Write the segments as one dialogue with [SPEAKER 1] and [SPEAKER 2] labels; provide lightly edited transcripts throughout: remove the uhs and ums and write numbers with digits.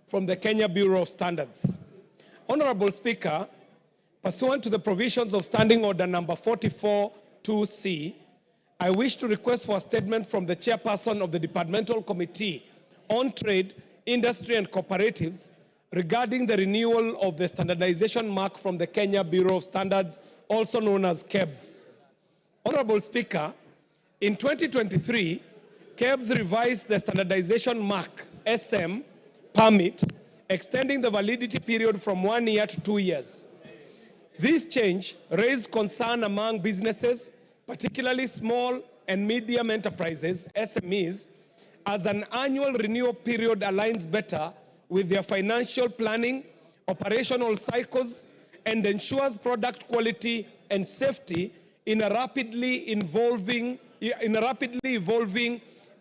[SPEAKER 1] from the Kenya Bureau of Standards. Honorable Speaker, pursuant to the provisions of Standing Order number 44-2C, I wish to request for a statement from the chairperson of the Departmental Committee on Trade, Industry and Cooperatives regarding the renewal of the standardization mark from the Kenya Bureau of Standards, also known as Kebs. Honorable Speaker, in 2023, Kebs revised the standardization mark, SM, permit, extending the validity period from 1 year to 2 years. This change raised concern among businesses, particularly small and medium enterprises, SMEs, as an annual renewal period aligns better with their financial planning, operational cycles, and ensures product quality and safety in a rapidly evolving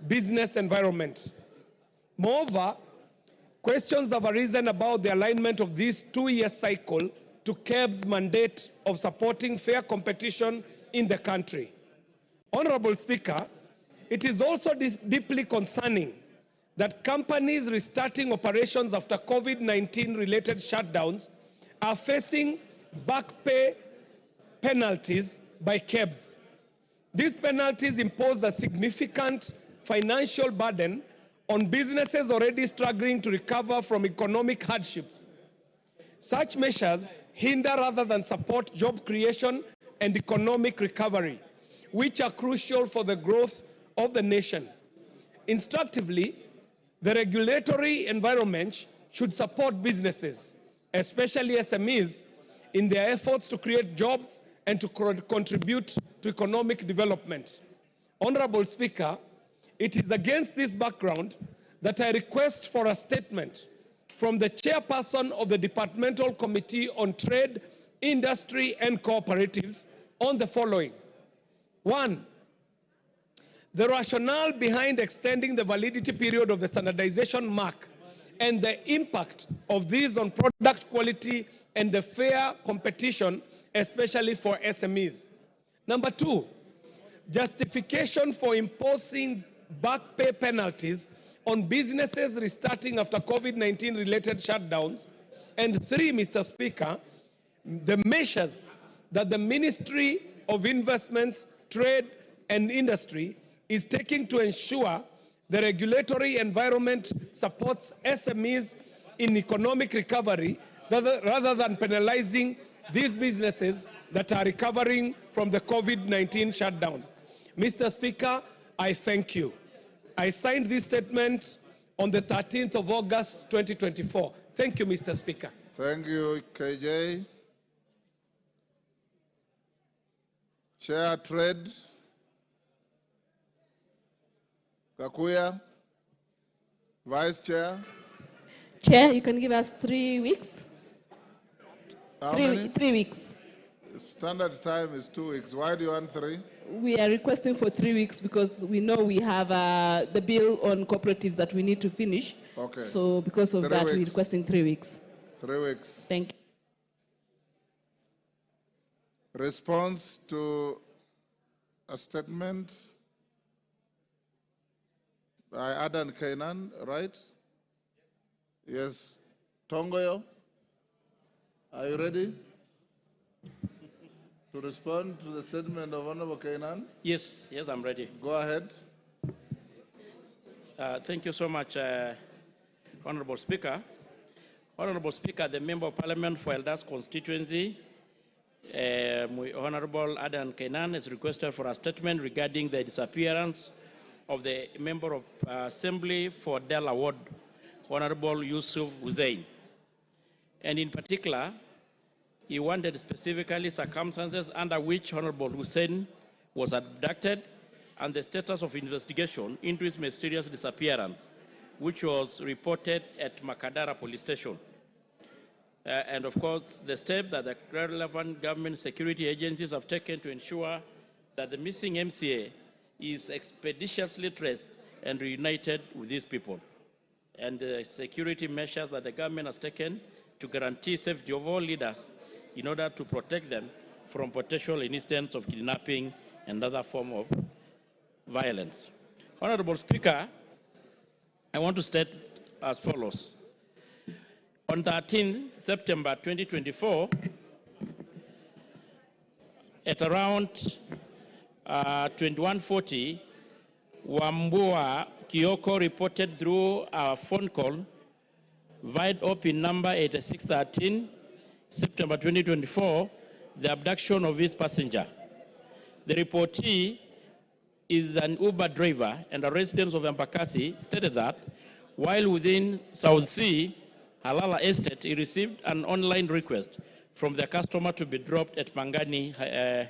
[SPEAKER 1] business environment. Moreover, questions have arisen about the alignment of this 2-year cycle to Kebs' mandate of supporting fair competition in the country. Honorable Speaker, it is also deeply concerning that companies restarting operations after COVID-19 related shutdowns are facing back pay penalties by Kebs. These penalties impose a significant financial burden on businesses already struggling to recover from economic hardships. Such measures hinder rather than support job creation and economic recovery, which are crucial for the growth of the nation. Instructively, the regulatory environment should support businesses, especially SMEs, in their efforts to create jobs and to contribute to economic development. Honorable Speaker, it is against this background that I request for a statement from the chairperson of the Departmental Committee on Trade, Industry and Cooperatives on the following. 1. The rationale behind extending the validity period of the standardization mark and the impact of these on product quality and the fair competition, especially for SMEs. Number 2, justification for imposing back pay penalties on businesses restarting after COVID-19 related shutdowns. And 3, Mr. Speaker, the measures that the Ministry of Investments, Trade and Industry is taking to ensure the regulatory environment supports SMEs in economic recovery rather than penalizing these businesses that are recovering from the COVID-19 shutdown. Mr. Speaker, I thank you. I signed this statement on the 13th of August, 2024. Thank you, Mr. Speaker.
[SPEAKER 2] Thank you, KJ. Chair Trade, Kakuya, Vice Chair.
[SPEAKER 3] Chair, you can give us 3 weeks.
[SPEAKER 2] How many?
[SPEAKER 3] 3 weeks.
[SPEAKER 2] Standard time is 2 weeks. Why do you want 3?
[SPEAKER 3] We are requesting for 3 weeks because we know we have the bill on cooperatives that we need to finish.
[SPEAKER 2] Okay.
[SPEAKER 3] So because of that, we're requesting 3 weeks.
[SPEAKER 2] 3 weeks.
[SPEAKER 3] Thank you.
[SPEAKER 2] Response to a statement by Adan Kainan, right? Yes. Tongoyo, are you ready to respond to the statement of Honorable Kainan?
[SPEAKER 4] Yes, I'm ready.
[SPEAKER 2] Go ahead.
[SPEAKER 4] Thank you so much, Honorable Speaker. Honorable Speaker, the Member of Parliament for Eldas constituency, Honorable Adan Kainan, has requested for a statement regarding the disappearance of the Member of Assembly for Del Award, Honorable Yusuf Hussein. And in particular, he wanted specifically circumstances under which Honorable Hussein was abducted and the status of investigation into his mysterious disappearance, which was reported at Makadara Police Station. And of course, the step that the relevant government security agencies have taken to ensure that the missing MCA is expeditiously traced and reunited with these people, and the security measures that the government has taken to guarantee safety of all leaders in order to protect them from potential incidents of kidnapping and other form of violence. Honorable Speaker, I want to state as follows. On 13 September 2024, at around 2140, Wambua Kioko reported through a phone call via OPIN number 8613, September 2024, the abduction of his passenger. The reportee is an Uber driver and a resident of Embakasi, stated that while within South Sea, Halala Estate, he received an online request from the customer to be dropped at Mangani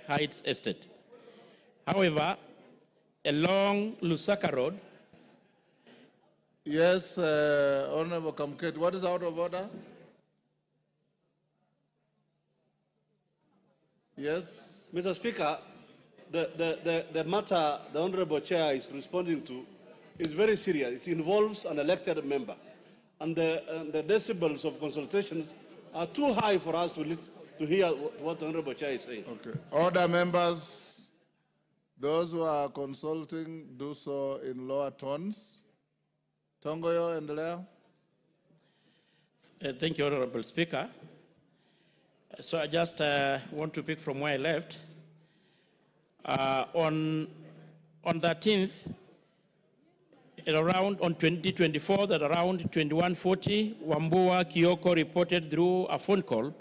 [SPEAKER 4] Heights Estate. However, along Lusaka Road.
[SPEAKER 2] Yes, Honorable Kamket, what is out of order? Yes.
[SPEAKER 5] Mr. Speaker, the matter the Honorable Chair is responding to is very serious. It involves an elected member. And the decibels of consultations are too high for us to listen, to hear what the Honorable Chair is saying.
[SPEAKER 2] Okay. Order, members. Those who are consulting, do so in lower tones. Tongoyo, endelea.
[SPEAKER 4] Thank you, Honorable Speaker. So I just want to pick from where I left. On 13th, on 2024, that around 2140, Wambua Kioko reported through a phone call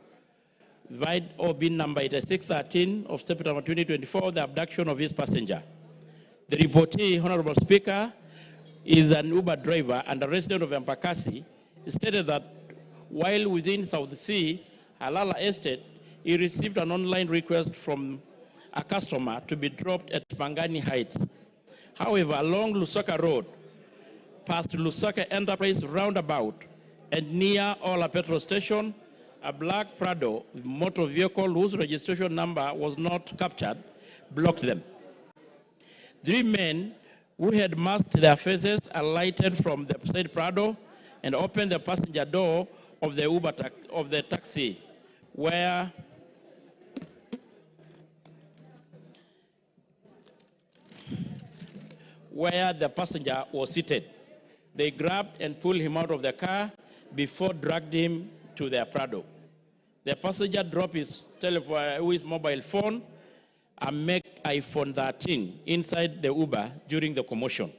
[SPEAKER 4] via OBIN number 8613 of September 2024, the abduction of his passenger. The reportee, Honorable Speaker, is an Uber driver and a resident of Embakasi, stated that while within South Sea, Halala Estate, he received an online request from a customer to be dropped at Mangani Heights. However, along Lusaka Road, past Lusaka Enterprise roundabout and near Ola petrol station, a black Prado motor vehicle whose registration number was not captured blocked them. 3 men who had masked their faces alighted from the said Prado and opened the passenger door of the taxi, where the passenger was seated. They grabbed and pulled him out of the car before dragged him to their Prado. The passenger dropped his mobile phone and make iPhone 13 inside the Uber during the commotion.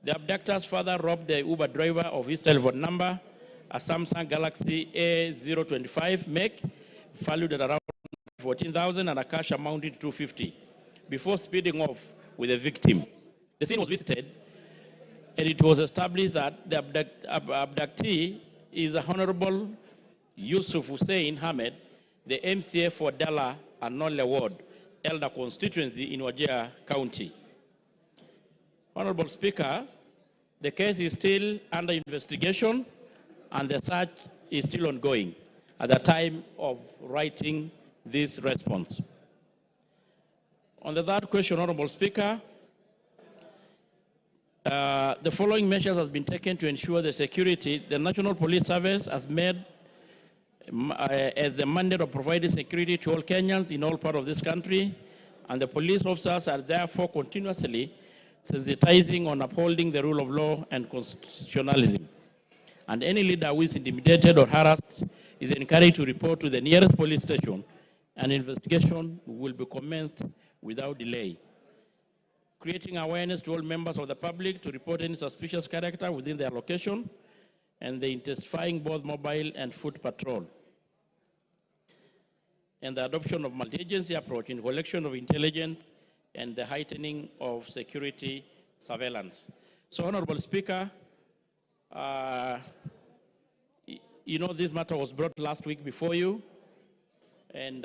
[SPEAKER 4] The abductors further robbed the Uber driver of his telephone number, a Samsung Galaxy A025 make, valued at around 14,000 and a cash amounting to 250, before speeding off with the victim. The scene was visited, and it was established that the abductee is the Honorable Yusuf Hussein Ahmed, the MCA for Dala and Nole Ward, Elder constituency in Wajir County. Honorable Speaker, the case is still under investigation and the search is still ongoing at the time of writing this response. On the third question, Honorable Speaker, the following measures has been taken to ensure the security. The National Police Service has made as the mandate of providing security to all Kenyans in all parts of this country, and the police officers are therefore continuously sensitizing on upholding the rule of law and constitutionalism. And any leader who is intimidated or harassed is encouraged to report to the nearest police station, and investigation will be commenced without delay. Creating awareness to all members of the public to report any suspicious character within their location, and the intensifying both mobile and foot patrol. And the adoption of multi-agency approach in collection of intelligence and the heightening of security surveillance. So, Honorable Speaker, you know this matter was brought last week before you, and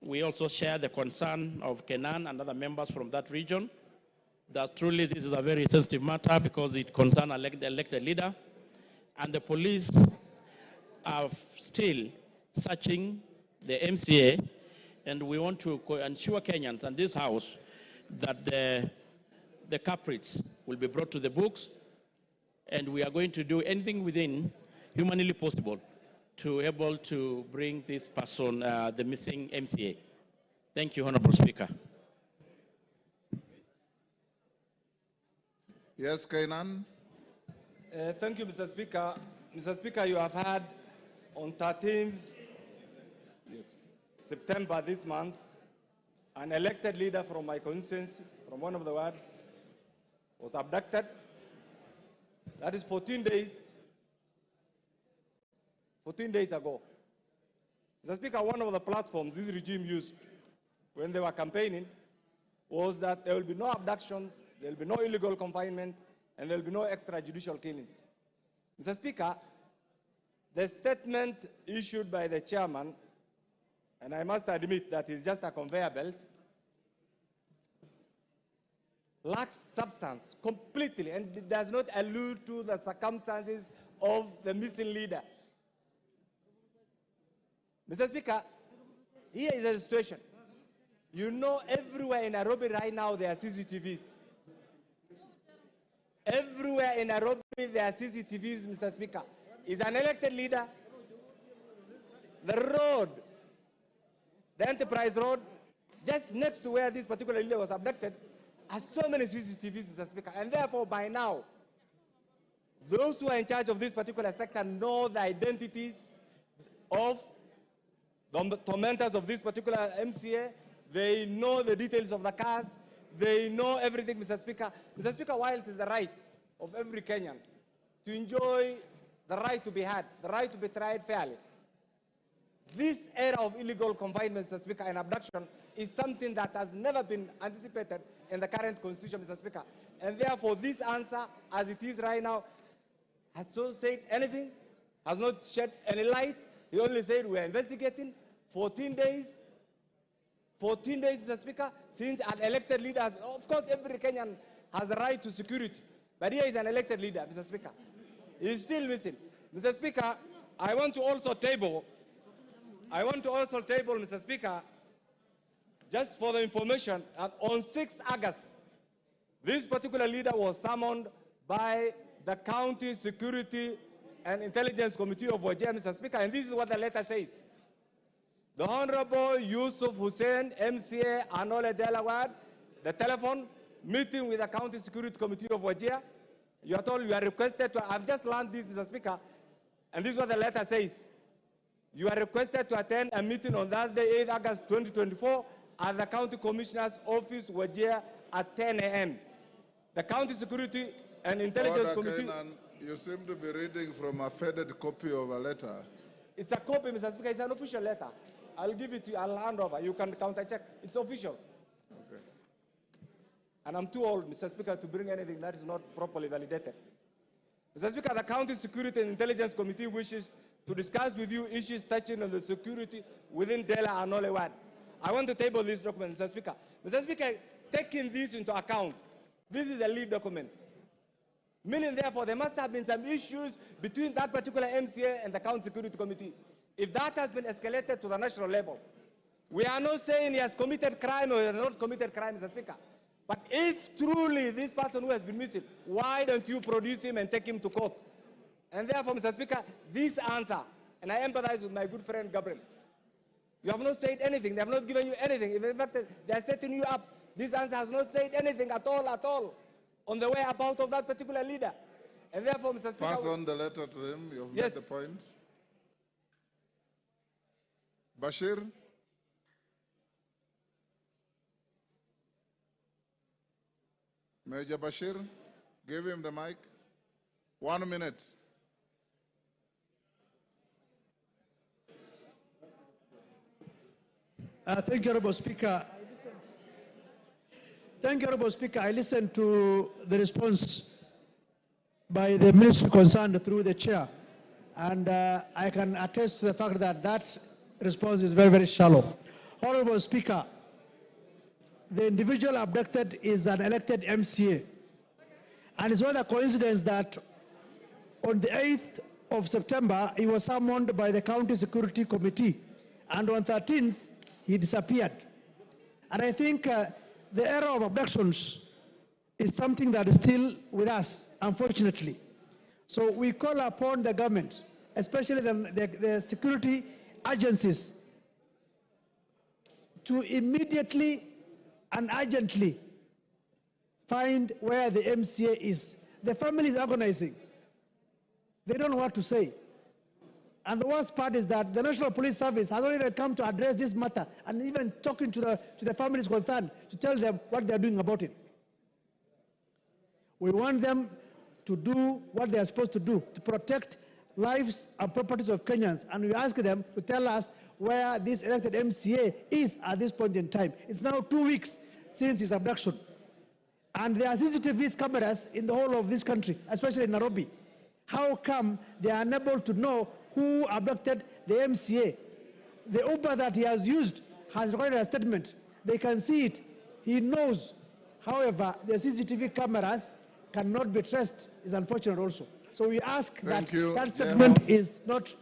[SPEAKER 4] we also share the concern of Kenan and other members from that region that truly this is a very sensitive matter because it concerns an elected leader, and the police are still searching the MCA, and we want to ensure Kenyans and this House that the culprits will be brought to the books, and we are going to do anything within humanly possible to able to bring this person, the missing MCA. Thank you, Honorable Speaker.
[SPEAKER 2] Yes, Kainan.
[SPEAKER 6] Thank you, Mr. Speaker. Mr. Speaker, you have had on 13th September this month, an elected leader from my constituency, from one of the wards, was abducted. That is 14 days ago. Mr. Speaker, one of the platforms this regime used when they were campaigning was that there will be no abductions, there will be no illegal confinement, and there will be no extrajudicial killings. Mr. Speaker, the statement issued by the chairman, and I must admit that it's just a conveyor belt, lacks substance completely, and it does not allude to the circumstances of the missing leader. Mr. Speaker, here is the situation. You know, everywhere in Nairobi right now there are CCTVs. Everywhere in Nairobi there are CCTVs, Mr. Speaker. Is an elected leader. The road, the Enterprise Road, just next to where this particular leader was abducted, has so many CCTVs, Mr. Speaker. And therefore, by now, those who are in charge of this particular sector know the identities of the tormentors of this particular MCA. They know the details of the cars. They know everything, Mr. Speaker. Mr. Speaker, while it is the right of every Kenyan to enjoy the right to be heard, the right to be tried fairly, this era of illegal confinement, Mr. Speaker, and abduction is something that has never been anticipated in the current constitution, Mr. Speaker. And therefore, this answer, as it is right now, has not said anything, has not shed any light. He only said we are investigating. 14 days, Mr. Speaker, since an elected leader has, of course, every Kenyan has a right to security, but here is an elected leader, Mr. Speaker. He is still missing. Mr. Speaker, I want to also table, Mr. Speaker, just for the information, that on 6 August, this particular leader was summoned by the County Security and Intelligence Committee of Wajir, Mr. Speaker, and this is what the letter says. The Honorable Yusuf Hussein, MCA, Anole Delaware, the telephone meeting with the County Security Committee of Wajir. You are told you are requested to, I've just learned this, Mr. Speaker, and this is what the letter says. You are requested to attend a meeting on Thursday, 8 August 2024, at the County Commissioner's Office, Wajir, at 10 a.m. The County Security and Intelligence Committee...
[SPEAKER 2] Kainan, you seem to be reading from a faded copy of a letter.
[SPEAKER 6] It's a copy, Mr. Speaker. It's an official letter. I'll give it to you. I'll hand over. You can counter-check. It's official.
[SPEAKER 2] Okay.
[SPEAKER 6] And I'm too old, Mr. Speaker, to bring anything that is not properly validated. Mr. Speaker, the County Security and Intelligence Committee wishes to discuss with you issues touching on the security within Dela and Nolewad. I want to table this document, Mr. Speaker. Mr. Speaker, taking this into account, this is a lead document. Meaning, therefore, there must have been some issues between that particular MCA and the County Security Committee. If that has been escalated to the national level, we are not saying he has committed crime or he has not committed crime, Mr. Speaker. But if truly this person who has been missing, why don't you produce him and take him to court? And therefore, Mr. Speaker, this answer, and I empathize with my good friend Gabriel, you have not said anything. They have not given you anything. In fact, they are setting you up. This answer has not said anything at all, on the whereabouts of that particular leader. And therefore, Mr. Speaker...
[SPEAKER 2] Pass on the letter to him. You've made the point. Bashir? Major Bashir, give him the mic. 1 minute.
[SPEAKER 7] Thank you, Honorable Speaker. Thank you, Honorable Speaker. I listened to the response by the ministry concerned through the chair, and I can attest to the fact that that response is very, very shallow. Honorable Speaker, the individual abducted is an elected MCA, and it's not a coincidence that on the 8th of September, he was summoned by the County Security Committee, and on 13th, he disappeared. And I think the era of abductions is something that is still with us, unfortunately. So we call upon the government, especially the security agencies, to immediately and urgently find where the MCA is. The family is organizing. They don't know what to say. And the worst part is that the National Police Service has not even come to address this matter and even talking to the families concerned to tell them what they're doing about it. We want them to do what they are supposed to do, to protect lives and properties of Kenyans. And we ask them to tell us where this elected MCA is at this point in time. It's now 2 weeks since his abduction. And there are CCTV cameras in the whole of this country, especially in Nairobi. How come they are unable to know who abducted the MCA? The Uber that he has used has recorded a statement. They can see it. He knows. However, the CCTV cameras cannot be traced. It's unfortunate also. So we ask that statement is not.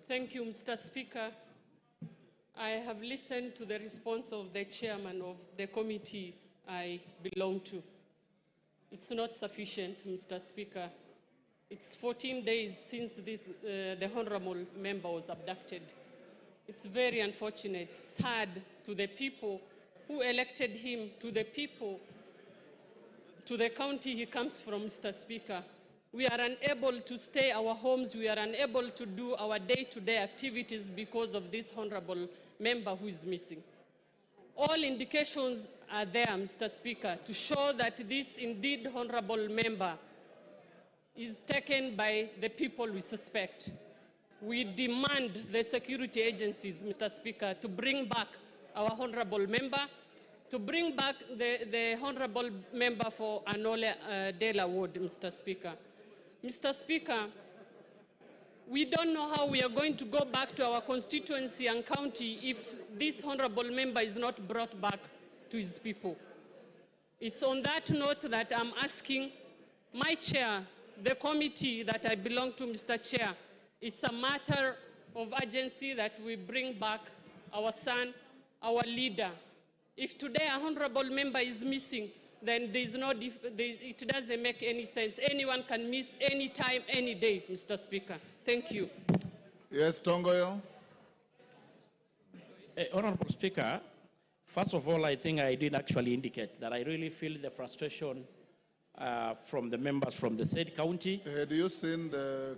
[SPEAKER 8] Thank you, Mr. Speaker. I have listened to the response of the chairman of the committee I belong to. It's not sufficient, Mr. Speaker. It's 14 days since the honorable member was abducted. It's very unfortunate, sad to the people who elected him, to the people, to the county he comes from, Mr. Speaker. We are unable to stay our homes. We are unable to do our day-to-day activities because of this honorable member who is missing. All indications are there, Mr. Speaker, to show that this indeed honorable member is taken by the people we suspect. We demand the security agencies, Mr. Speaker, to bring back our honorable member, to bring back the honorable member for Anole Dela Ward, Mr. Speaker. Mr. Speaker, we don't know how we are going to go back to our constituency and county if this honorable member is not brought back to his people. It's on that note that I'm asking my chair, the committee that I belong to, Mr. Chair, it's a matter of urgency that we bring back our son, our leader. If today a honorable member is missing, then it doesn't make any sense. Anyone can miss any time, any day, Mr. Speaker. Thank you.
[SPEAKER 2] Yes, Tongoyo.
[SPEAKER 4] Honorable Speaker, first of all, I think I did actually indicate that I really feel the frustration from the members from the said county.
[SPEAKER 2] Had you seen the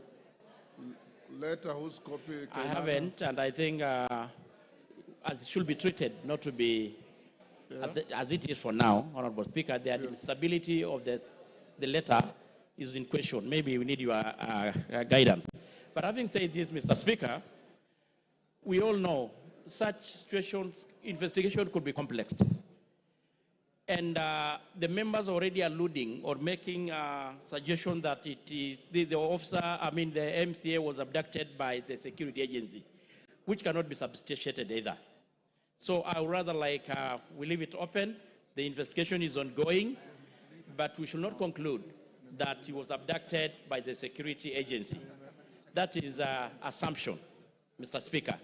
[SPEAKER 2] letter whose copy?
[SPEAKER 4] I haven't, and I think as it should be treated, not to be as it is for now, Honorable Speaker. The stability of the letter is in question. Maybe we need your guidance. But having said this, Mr. Speaker, we all know such situations, investigation could be complex. And the members already alluding or making a suggestion that it is the officer, the MCA was abducted by the security agency, which cannot be substantiated either. So I would rather we leave it open. The investigation is ongoing, but we should not conclude that he was abducted by the security agency. That is an assumption, Mr. Speaker.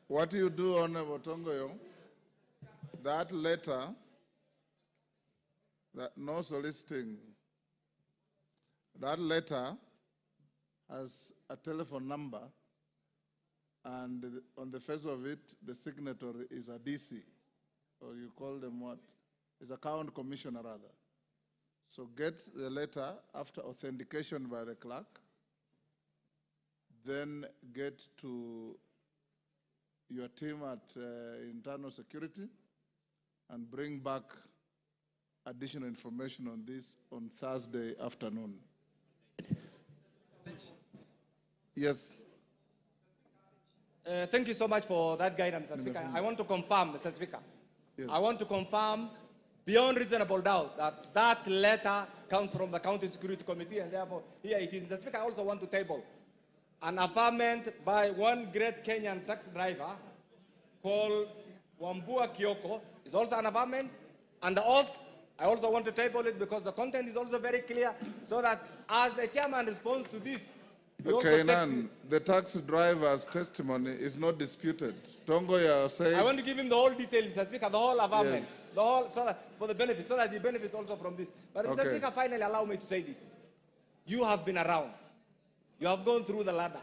[SPEAKER 2] What you do, Honorable Tongoyo, that letter, that no soliciting, that letter has a telephone number, and on the face of it, the signatory is a DC, or you call them what? Is a county commissioner rather. So get the letter after authentication by the clerk, then get to your team at internal security and bring back additional information on this on Thursday afternoon. Yes.
[SPEAKER 6] Thank you so much for that guidance, Mr. Speaker. I want to confirm, Mr. Speaker.
[SPEAKER 2] Yes.
[SPEAKER 6] I want to confirm beyond reasonable doubt that that letter comes from the County Security Committee, and therefore here it is. Mr. Speaker, I also want to table an affirmation by one great Kenyan taxi driver called Wambua Kioko. Is also an affirmation, and the oath, I also want to table it because the content is also very clear, so that as the chairman responds to this,
[SPEAKER 2] Okay, Nan, the taxi driver's testimony is not disputed. Tongoya said...
[SPEAKER 6] I want to give him the whole detail, Mr. Speaker, the whole affirmation,
[SPEAKER 2] Yes.
[SPEAKER 6] the whole, so that, for the benefit, so that he benefits also from this. But Mr.
[SPEAKER 2] Okay.
[SPEAKER 6] Speaker, finally allow me to say this. You have been around. You have gone through the ladder.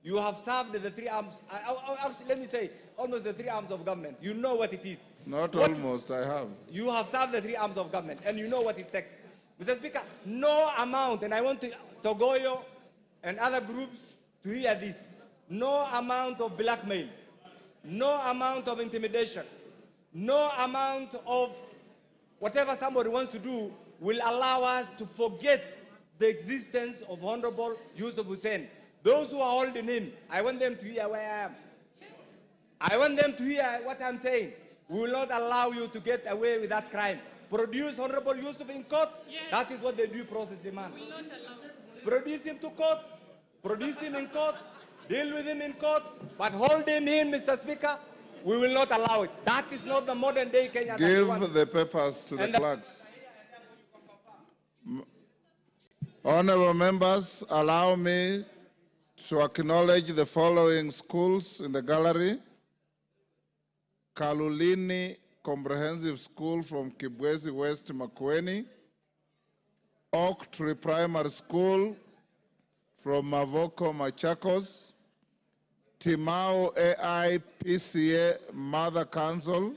[SPEAKER 6] You have served the three arms, actually, let me say, almost the three arms of government. You know what it is.
[SPEAKER 2] Not almost, I have.
[SPEAKER 6] You have served the three arms of government, and you know what it takes. Mr. Speaker, no amount, and I want Togoyo and other groups to hear this, no amount of blackmail, no amount of intimidation, no amount of whatever somebody wants to do will allow us to forget the existence of Honorable Yusuf Hussein. Those who are holding him, I want them to hear where I am. I want them to hear what I'm saying. We will not allow you to get away with that crime. Produce Honorable Yusuf in court.
[SPEAKER 8] Yes.
[SPEAKER 6] That is what the due process demands. Produce him to court. Produce him in court. Deal with him in court. But hold him in, Mr. Speaker, we will not allow it. That is not the modern day Kenya.
[SPEAKER 2] Give the papers to the clerks. Honorable members, allow me to acknowledge the following schools in the gallery. Kalulini Comprehensive School from Kibwezi West, Makueni. Oak Tree Primary School from Mavoko, Machakos. Timao AI PCA Mother Council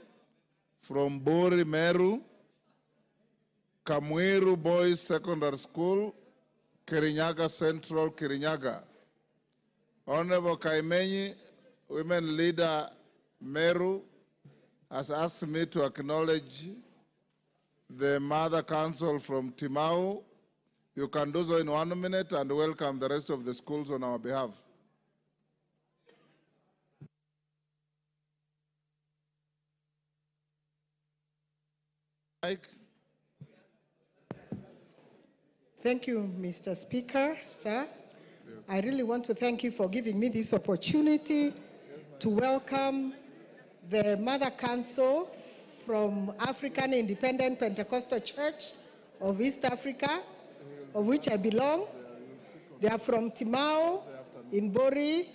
[SPEAKER 2] from Buri, Meru. Kamwiru Boys Secondary School, Kirinyaga Central, Kirinyaga. Honorable Kaimenyi, Women Leader Meru, has asked me to acknowledge the Mother Council from Timau. You can do so in 1 minute and welcome the rest of the schools on our behalf. Mike.
[SPEAKER 9] Thank you, Mr. Speaker, sir. Yes. I really want to thank you for giving me this opportunity to welcome the Mother Council from African Independent Pentecostal Church of East Africa, of which I belong. They are from Timao in Bori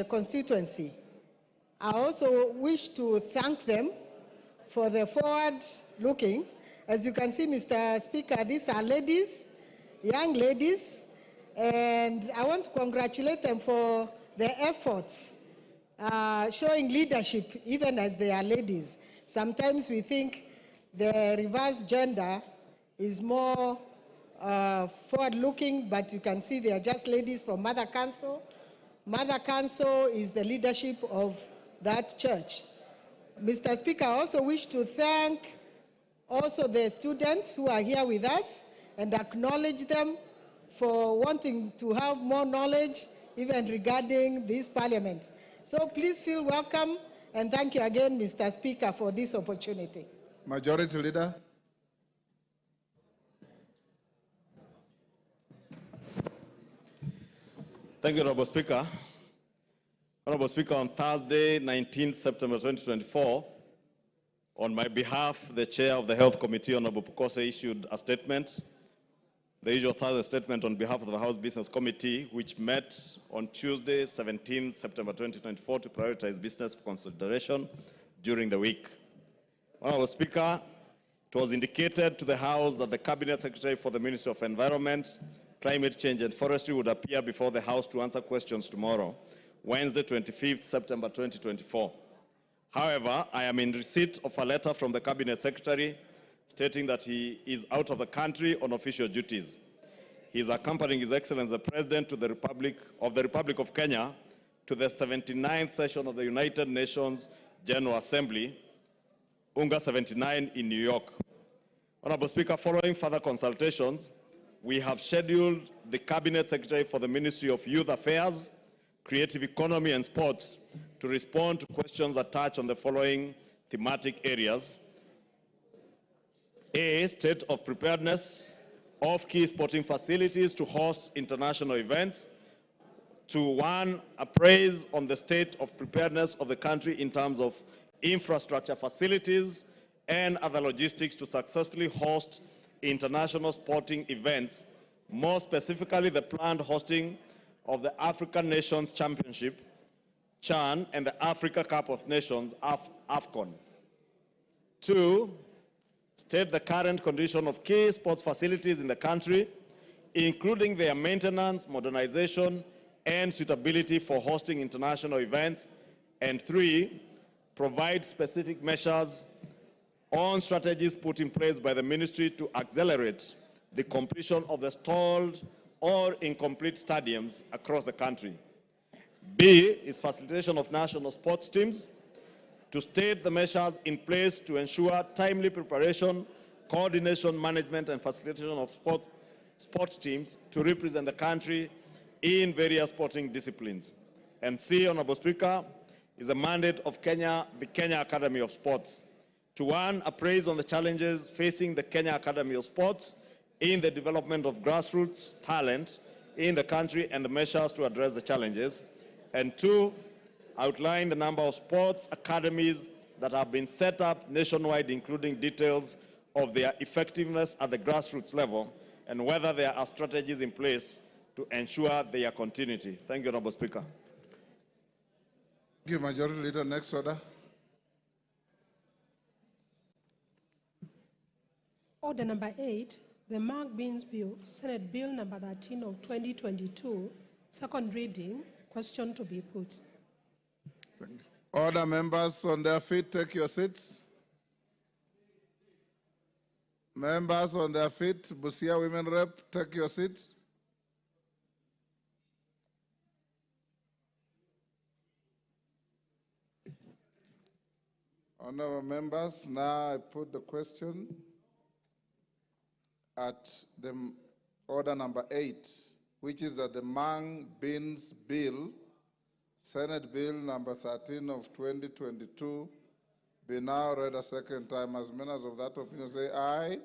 [SPEAKER 9] constituency. I also wish to thank them for the forward-looking. As you can see, Mr. Speaker, these are ladies, young ladies, and I want to congratulate them for their efforts, showing leadership even as they are ladies. Sometimes we think the reverse gender is more forward-looking, but you can see they are just ladies from Mother Council. Mother Council is the leadership of that church. Mr. Speaker, I also wish to thank also the students who are here with us and acknowledge them for wanting to have more knowledge even regarding this parliament. So please feel welcome and thank you again, Mr. Speaker, for this opportunity.
[SPEAKER 2] Majority Leader.
[SPEAKER 10] Thank you, Honorable Speaker. Honorable Speaker, on Thursday, 19th September 2024, on my behalf, the Chair of the Health Committee, Honorable Pukose, issued a statement, the usual Thursday statement on behalf of the House Business Committee, which met on Tuesday, 17th September 2024, to prioritize business for consideration during the week. Honorable Speaker, it was indicated to the House that the Cabinet Secretary for the Ministry of Environment, Climate Change and Forestry would appear before the House to answer questions tomorrow, Wednesday, 25th September 2024. However, I am in receipt of a letter from the Cabinet Secretary stating that he is out of the country on official duties. He is accompanying His Excellency the President to the Republic of Kenya to the 79th session of the United Nations General Assembly, UNGA 79 in New York. Honorable Speaker, following further consultations, we have scheduled the Cabinet Secretary for the Ministry of Youth Affairs, Creative Economy and Sports to respond to questions that touch on the following thematic areas. A, state of preparedness of key sporting facilities to host international events. 2, 1, appraise on the state of preparedness of the country in terms of infrastructure facilities and other logistics to successfully host international sporting events, more specifically the planned hosting of the African Nations Championship, CHAN, and the Africa Cup of Nations, AFCON. 2, state the current condition of key sports facilities in the country, including their maintenance, modernization, and suitability for hosting international events. And 3, provide specific measures on strategies put in place by the ministry to accelerate the completion of the stalled or incomplete stadiums across the country. B is facilitation of national sports teams, to state the measures in place to ensure timely preparation, coordination, management, and facilitation of sports teams to represent the country in various sporting disciplines. And C, Honorable Speaker, is a mandate of the Kenya Academy of Sports to one, appraise on the challenges facing the Kenya Academy of Sports in the development of grassroots talent in the country and the measures to address the challenges. And two, outline the number of sports academies that have been set up nationwide, including details of their effectiveness at the grassroots level and whether there are strategies in place to ensure their continuity. Thank you, Honorable Speaker.
[SPEAKER 2] Thank you, Majority Leader. Next order.
[SPEAKER 11] Order number 8, the Mark Beans Bill, Senate Bill number 13 of 2022, second reading, question to be put.
[SPEAKER 2] Thank you. Order, members on their feet, take your seats. Members on their feet, Busia Women Rep, take your seat. Honorable members, now I put the question at the order number 8, which is that the Mang Beans Bill, Senate Bill number 13 of 2022, be now read a second time. As members of that opinion say aye.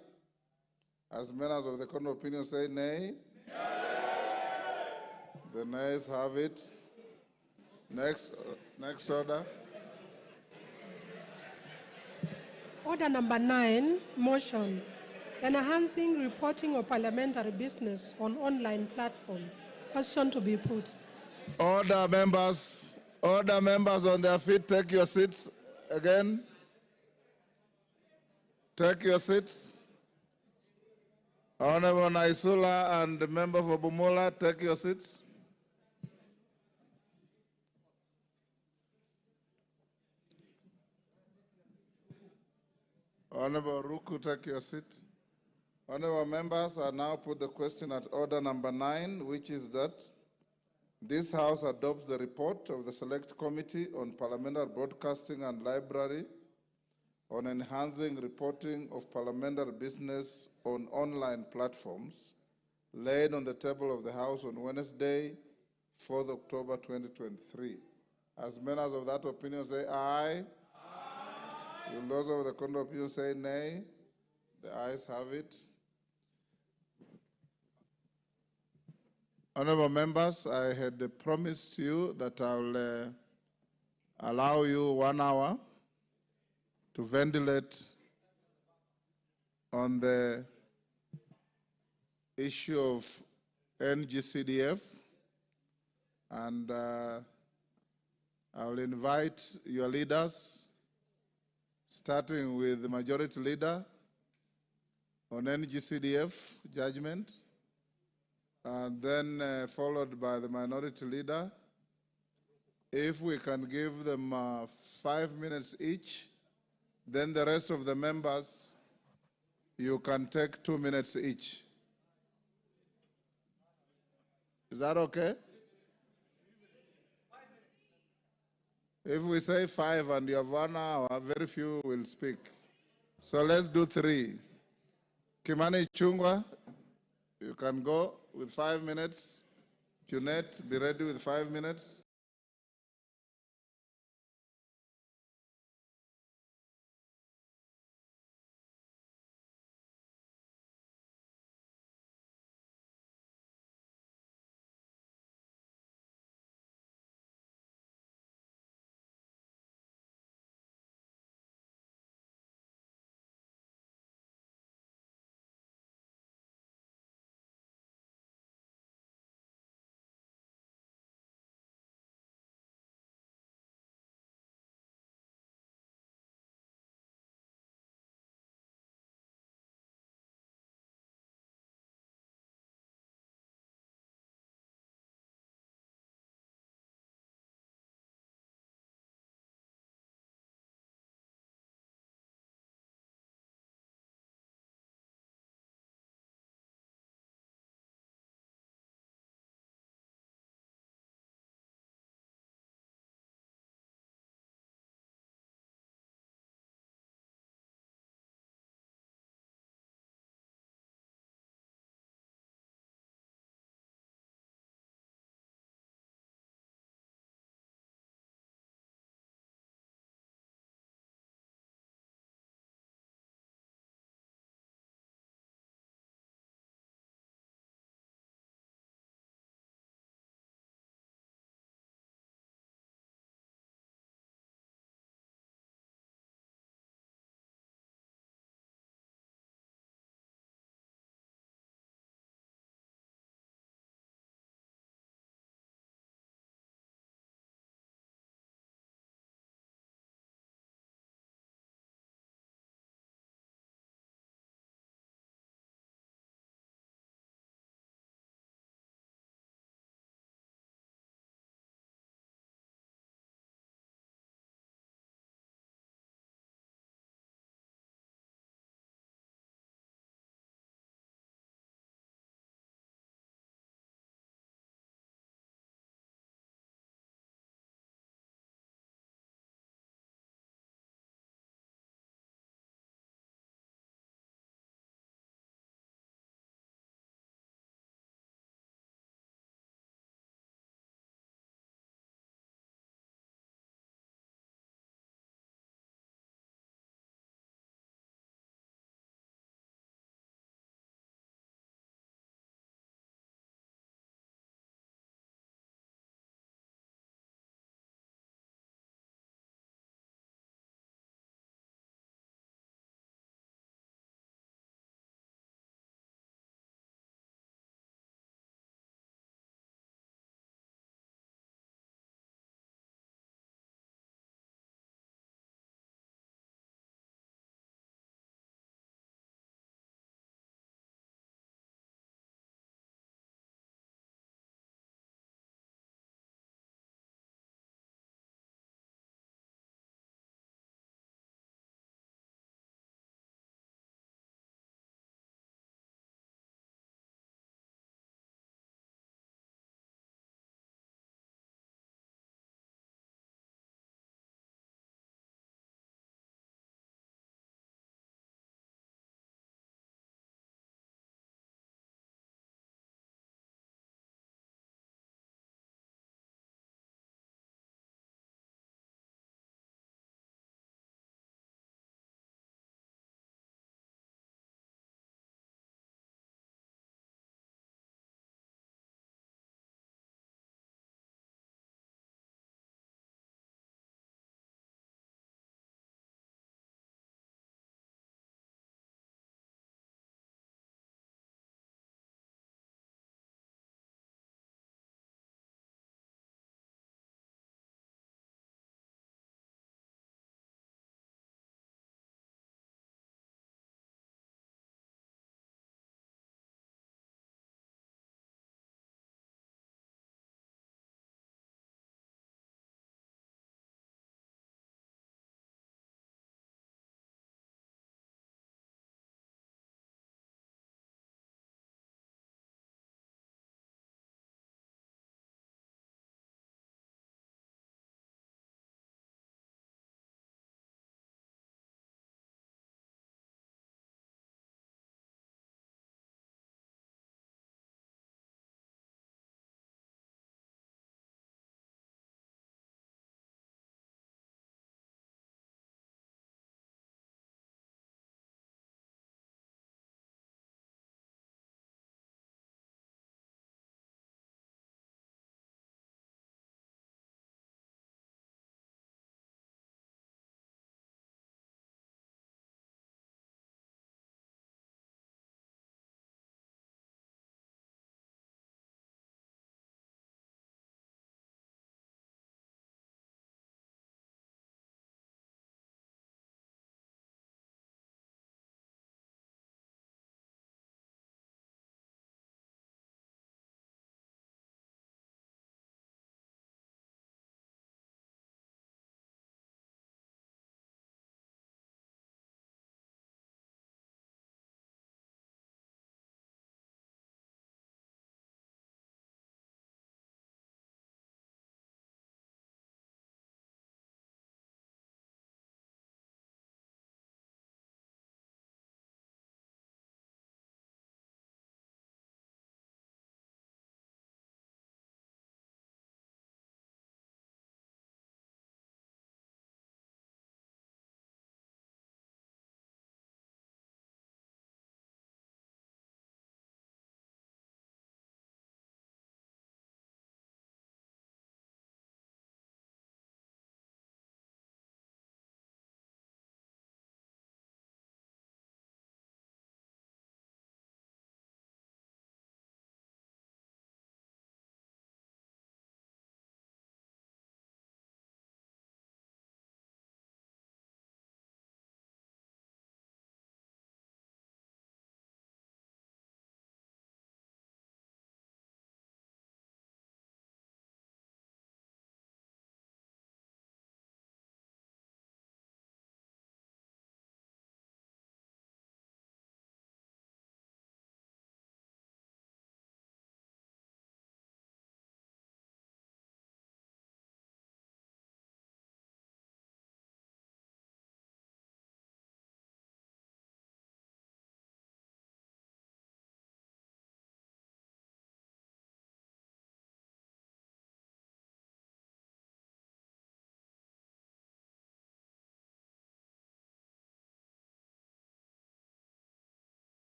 [SPEAKER 2] As members of the contrary opinion say nay. The nays have it. Next order.
[SPEAKER 11] Order number 9, motion, enhancing reporting of parliamentary business on online platforms. Question to be put.
[SPEAKER 2] Order, members on their feet, take your seats again. Take your seats. Honorable Naisula and the member for Bumula, take your seats. Honorable Ruku, take your seat. Honorable members, I now put the question at order number 9, which is that this House adopts the report of the Select Committee on Parliamentary Broadcasting and Library on enhancing reporting of parliamentary business on online platforms, laid on the table of the House on Wednesday, 4th October 2023. As members of that opinion say aye. Will those of the contrary opinion say nay? The ayes have it. Honorable members, I had promised you that I'll allow you 1 hour to ventilate on the issue of NG-CDF, and I'll invite your leaders, starting with the Majority Leader on NG-CDF judgment, and then followed by the Minority Leader. If we can give them 5 minutes each, then the rest of the members, you can take 2 minutes each. Is that okay? If we say 5 and you have 1 hour, very few will speak. So let's do 3. Kimani Chungwa, you can go with 5 minutes. Junet, be ready with 5 minutes.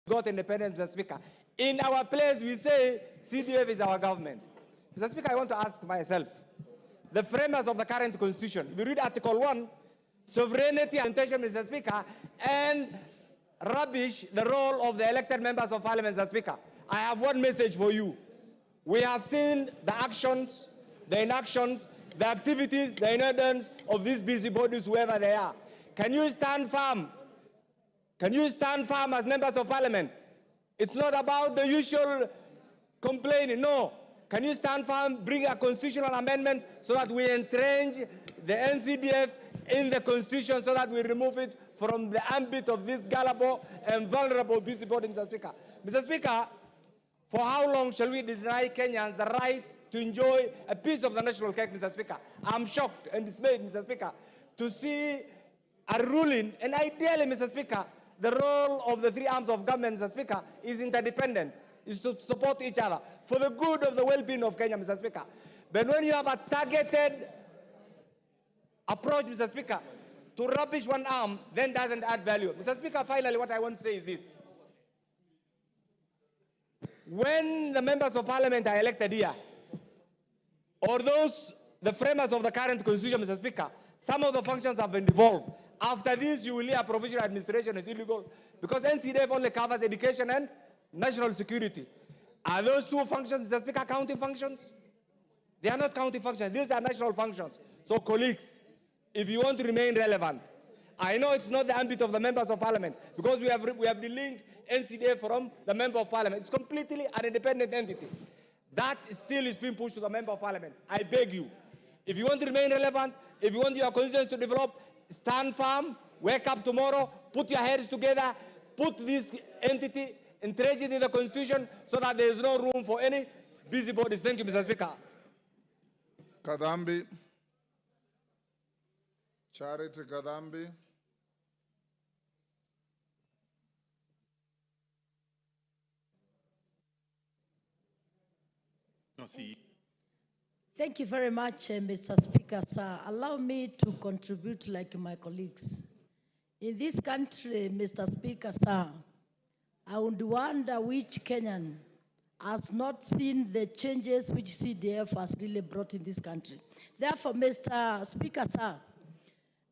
[SPEAKER 6] got independence, Mr. Speaker. In our place, we say CDF is our government. Mr. Speaker, I want to ask myself, the framers of the current constitution, we read Article 1, sovereignty and intention, Mr. Speaker, and rubbish the role of the elected members of parliament, Mr. Speaker. I have one message for you. We have seen the actions, the inactions, the activities, the inadvertence of these busybodies, whoever they are. Can you stand firm? Can you stand firm as members of parliament? It's not about the usual complaining, no. Can you stand firm, bring a constitutional amendment so that we entrench the NG-CDF in the constitution so that we remove it from the ambit of this gullible and vulnerable busybody, Mr. Speaker? Mr. Speaker, for how long shall we deny Kenyans the right to enjoy a piece of the national cake, Mr. Speaker? I'm shocked and dismayed, Mr. Speaker, to see a ruling, and ideally, Mr. Speaker, the role of the three arms of government, Mr. Speaker, is interdependent, is to support each other for the good of the well-being of Kenya, Mr. Speaker. But when you have a targeted approach, Mr. Speaker, to rubbish one arm, then doesn't add value. Mr. Speaker, finally, what I want to say is this. When the members of parliament are elected here, or the framers of the current constitution, Mr. Speaker, some of the functions have been devolved. After this, you will hear provisional administration is illegal because NCDF only covers education and national security. Are those two functions, Mr. Speaker, county functions? They are not county functions. These are national functions. So, colleagues, if you want to remain relevant, I know it's not the ambit of the members of parliament because we have delinked NCDF from the member of parliament. It's completely an independent entity. That still is being pushed to the member of parliament. I beg you, if you want to remain relevant, if you want your constituents to develop, stand firm, wake up tomorrow, put your heads together, put this entity, entrench it in the constitution so that there is no room for any busybodies. Thank you, Mr. Speaker.
[SPEAKER 2] Kadambi. Charity Kadambi.
[SPEAKER 12] Thank you very much, Mr. Speaker, sir. Allow me to contribute like my colleagues. In this country, Mr. Speaker, sir, I would wonder which Kenyan has not seen the changes which CDF has really brought in this country. Therefore, Mr. Speaker, sir,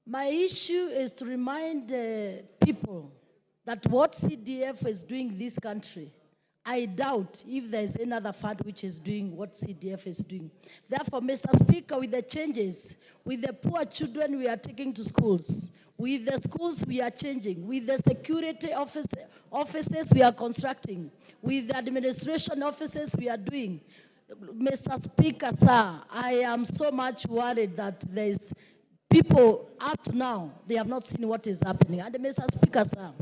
[SPEAKER 12] my issue is to remind people that what CDF is doing in this country, I doubt if there is another fund which is doing what CDF is doing. Therefore, Mr. Speaker, with the changes, with the poor children we are taking to schools, with the schools we are changing, with the security offices we are constructing, with the administration offices we are doing, Mr. Speaker, sir, I am so much worried that there is people up to now, they have not seen what is happening. And Mr. Speaker, sir,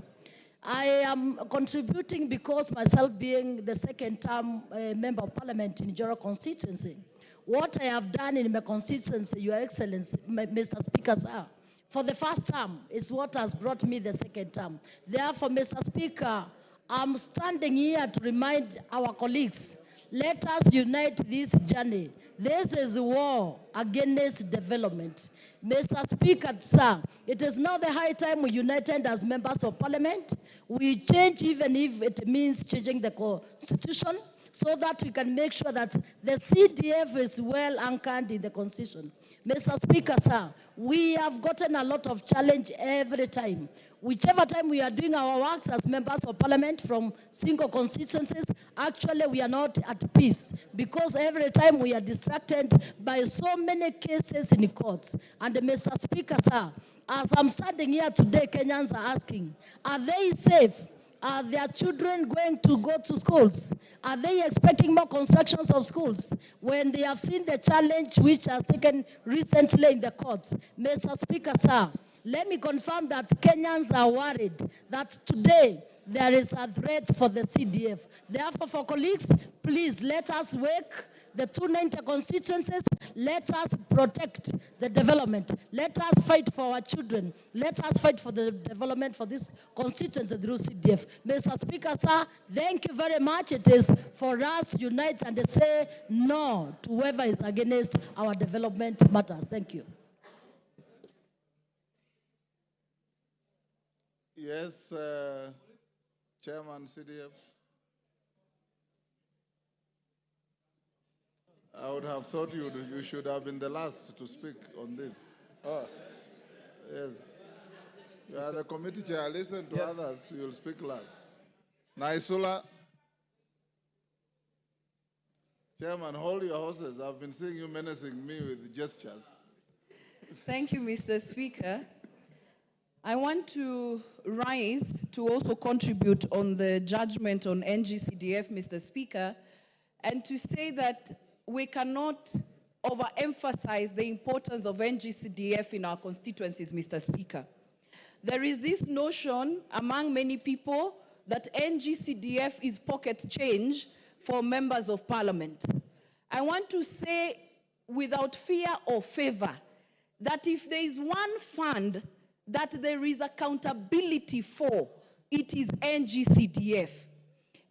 [SPEAKER 12] I am contributing because myself being the second-term member of parliament in Joro constituency. What I have done in my constituency, Your Excellency, Mr. Speaker, sir, for the first term is what has brought me the second term. Therefore, Mr. Speaker, I'm standing here to remind our colleagues, let us unite this journey. This is war against development. Mr. Speaker, sir, it is now the high time we united as members of parliament. We change even if it means changing the constitution so that we can make sure that the CDF is well anchored in the constitution. Mr. Speaker, sir, we have gotten a lot of challenge every time. Whichever time we are doing our works as members of parliament from single constituencies, actually we are not at peace because every time we are distracted by so many cases in the courts. And Mr. Speaker, sir, as I'm standing here today, Kenyans are asking, are they safe? Are their children going to go to schools? Are they expecting more constructions of schools when they have seen the challenge which has taken recently in the courts? Mr. Speaker, sir, let me confirm that Kenyans are worried that today there is a threat for the CDF. Therefore, for colleagues, please let us wake the 290 constituencies. Let us protect the development. Let us fight for our children. Let us fight for the development for this constituency through CDF. Mr. Speaker, sir, thank you very much. It is for us to unite and say no to whoever is against our development matters. Thank you.
[SPEAKER 2] Yes, Chairman CDF. I would have thought you should have been the last to speak on this.
[SPEAKER 13] Oh.
[SPEAKER 2] Yes. You are the committee chair. Listen to others. You'll speak last. Naisula. Chairman, hold your horses. I've been seeing you menacing me with gestures.
[SPEAKER 14] Thank you, Mr. Speaker. I want to rise to also contribute on the judgment on NG-CDF, Mr. Speaker, and to say that we cannot overemphasize the importance of NG-CDF in our constituencies, Mr. Speaker. There is this notion among many people that NG-CDF is pocket change for members of parliament. I want to say without fear or favor that if there is one fund that there is accountability for, it is NG-CDF.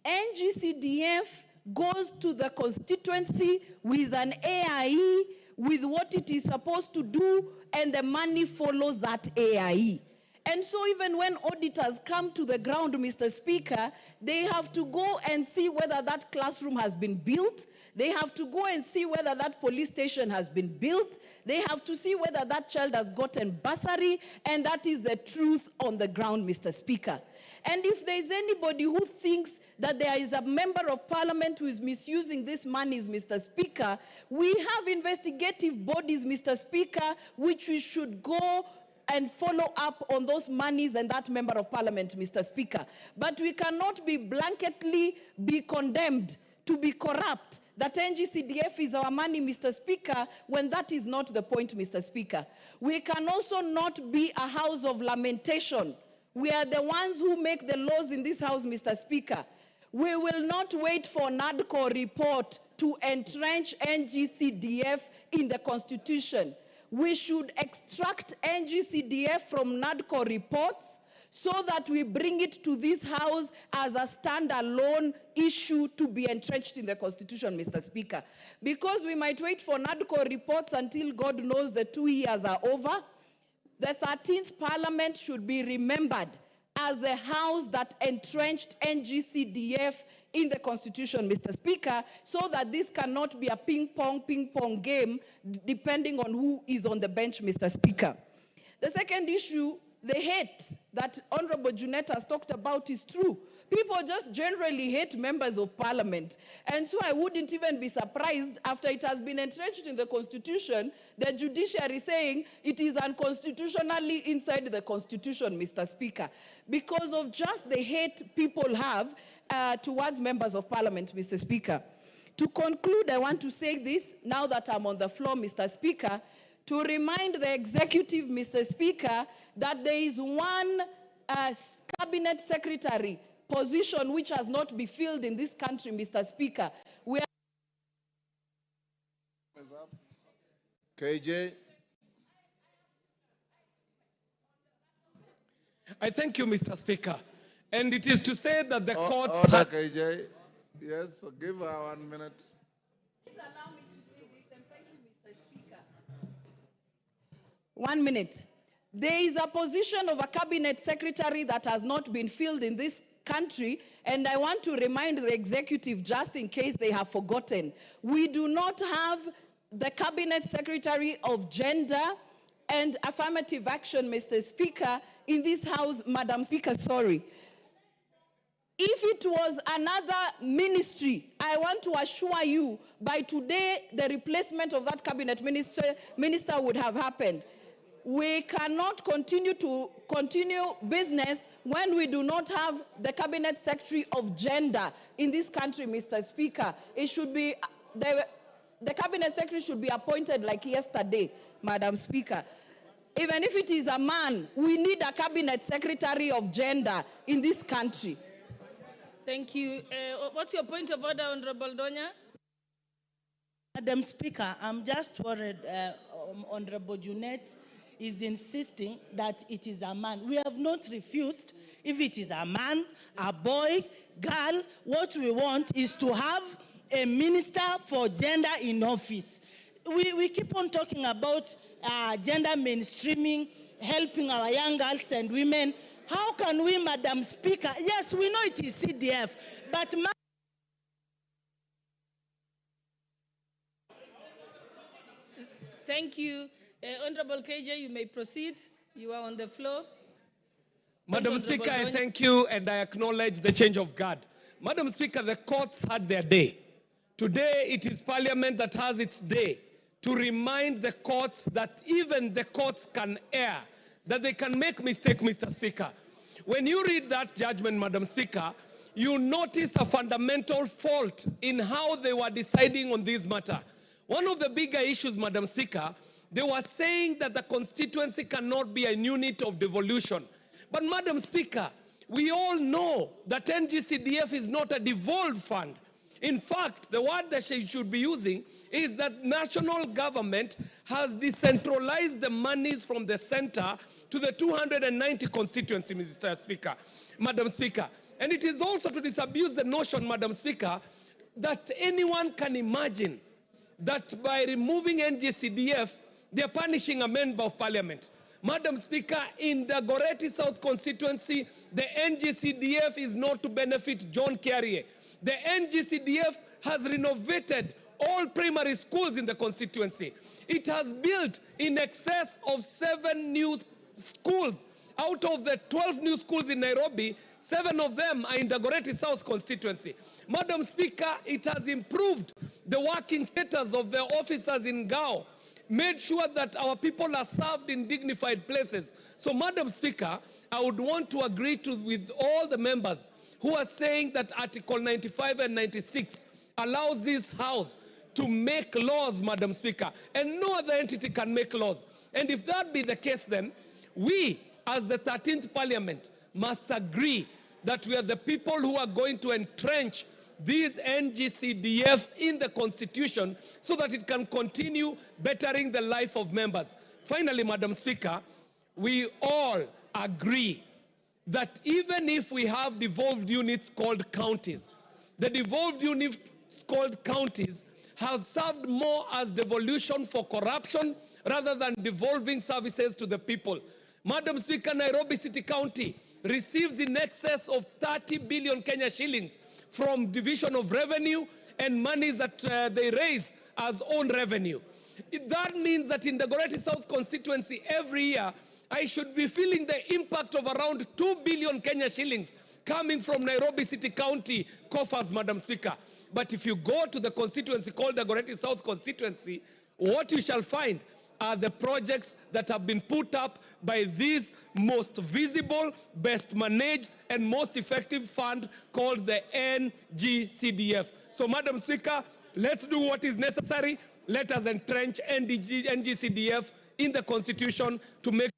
[SPEAKER 14] NG-CDF goes to the constituency with an AIE, with what it is supposed to do, and the money follows that AIE. And so even when auditors come to the ground, Mr. Speaker, they have to go and see whether that classroom has been built. They have to go and see whether that police station has been built. They have to see whether that child has gotten bursary, and that is the truth on the ground, Mr. Speaker. And if there is anybody who thinks that there is a member of parliament who is misusing these monies, Mr. Speaker, we have investigative bodies, Mr. Speaker, which we should go and follow up on those monies and that member of parliament, Mr. Speaker. But we cannot be blanketly be condemned to be corrupt, that NG-CDF is our money, Mr. Speaker, when that is not the point, Mr. Speaker. We can also not be a house of lamentation. We are the ones who make the laws in this house, Mr. Speaker. We will not wait for NADCO report to entrench NG-CDF in the Constitution. We should extract NG-CDF from NADCO reports so that we bring it to this house as a standalone issue to be entrenched in the Constitution, Mr. Speaker. Because we might wait for NADCO reports until God knows the 2 years are over, the 13th Parliament should be remembered as the house that entrenched NG-CDF in the Constitution, Mr. Speaker, so that this cannot be a ping-pong game depending on who is on the bench, Mr. Speaker. The second issue, the hate that Honorable Junet has talked about is true. People just generally hate members of parliament. And so I wouldn't even be surprised after it has been entrenched in the Constitution, the judiciary saying it is unconstitutionally inside the Constitution, Mr. Speaker, because of just the hate people have towards members of parliament, Mr. Speaker. To conclude, I want to say this, now that I'm on the floor, Mr. Speaker, to remind the executive, Mr. Speaker, that there is one cabinet secretary position which has not been filled in this country, Mr. Speaker. We are
[SPEAKER 2] KJ.
[SPEAKER 1] I thank you, Mr. Speaker. And it is to say that the courts...
[SPEAKER 2] Order, KJ. Yes, give her 1 minute.
[SPEAKER 14] Please allow me to say this, and thank you, Mr. Speaker. 1 minute. There is a position of a cabinet secretary that has not been filled in this country, and I want to remind the executive, just in case they have forgotten, we do not have the cabinet secretary of gender and affirmative action, Mr. Speaker, in this house, Madam Speaker, sorry. If it was another ministry, I want to assure you, by today, the replacement of that cabinet minister would have happened. We cannot continue business when we do not have the cabinet secretary of gender in this country, Mr. Speaker. It should be, the cabinet secretary should be appointed like yesterday, Madam Speaker. Even if it is a man, we need a cabinet secretary of gender in this country.
[SPEAKER 15] Thank you. What's your point of order, Honorable Donya?
[SPEAKER 12] Madam Speaker, I'm just worried Honorable Junet is insisting that it is a man. We have not refused if it is a man, a boy, girl. What we want is to have a minister for gender in office. We keep on talking about gender mainstreaming, helping our young girls and women
[SPEAKER 13] How can we, Madam Speaker, yes, we know it is CDF, but
[SPEAKER 15] Thank you. Honorable KJ, you may proceed. You are on the floor.
[SPEAKER 1] Madam Speaker, I thank you and I acknowledge the change of guard. Madam Speaker, the courts had their day. Today, it is Parliament that has its day to remind the courts that even the courts can err, that they can make mistakes, Mr. Speaker. When you read that judgment, Madam Speaker, you notice a fundamental fault in how they were deciding on this matter. One of the bigger issues, Madam Speaker, they were saying that the constituency cannot be a unit of devolution. But Madam Speaker, we all know that NG-CDF is not a devolved fund. In fact, the word that she should be using is that national government has decentralized the monies from the center to the 290 constituency, Mr. Speaker, Madam Speaker. And it is also to disabuse the notion, Madam Speaker, that anyone can imagine that by removing NG-CDF, they're punishing a member of parliament. Madam Speaker, in the Goreti South constituency, the NG-CDF is not to benefit John Carrier. The NG-CDF has renovated all primary schools in the constituency. It has built in excess of 7 new schools. Out of the 12 new schools in Nairobi, 7 of them are in the Goreti South constituency. Madam Speaker, it has improved the working status of the officers in Gao, made sure that our people are served in dignified places. So, Madam Speaker, I would want to agree with all the members who are saying that Article 95 and 96 allows this House to make laws, Madam Speaker, and no other entity can make laws. And if that be the case, then we, as the 13th Parliament, must agree that we are the people who are going to entrench this NG-CDF in the Constitution so that it can continue bettering the life of members. Finally, Madam Speaker, we all agree that even if we have devolved units called counties, the devolved units called counties have served more as devolution for corruption rather than devolving services to the people. Madam Speaker, Nairobi City County receives in excess of 30 billion Kenya shillings from division of revenue and monies that they raise as own revenue. That means that in the Goreti South constituency every year, I should be feeling the impact of around 2 billion Kenya shillings coming from Nairobi City County coffers, Madam Speaker. But if you go to the constituency called the Goreti South constituency, what you shall find are the projects that have been put up by this most visible, best managed, and most effective fund called the NG-CDF. So, Madam Speaker, let's do what is necessary. Let us entrench NG-CDF in the Constitution to make.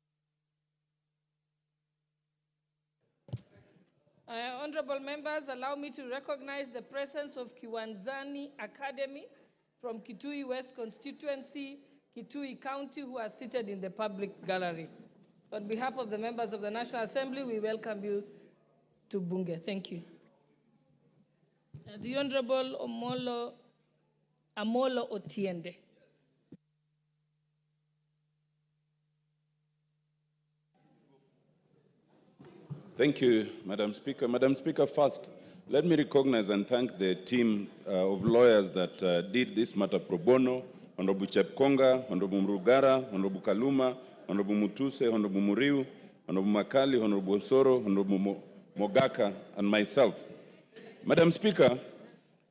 [SPEAKER 15] Honorable members, allow me to recognize the presence of Kiwanzani Academy from Kitui West constituency, Kitui County, who are seated in the public gallery. On behalf of the members of the National Assembly, we welcome you to Bunge. Thank you. The Honorable Amolo Otiende.
[SPEAKER 16] Thank you, Madam Speaker. Madam Speaker, first, let me recognize and thank the team of lawyers that did this matter pro bono, Honorable Chepkonga, Honorable Mrugara, Honorable Kaluma, Honorable Mutuse, Honorable Muriu, Honorable Makali, Honorable Soro, Honorable Mogaka, and myself. Madam Speaker,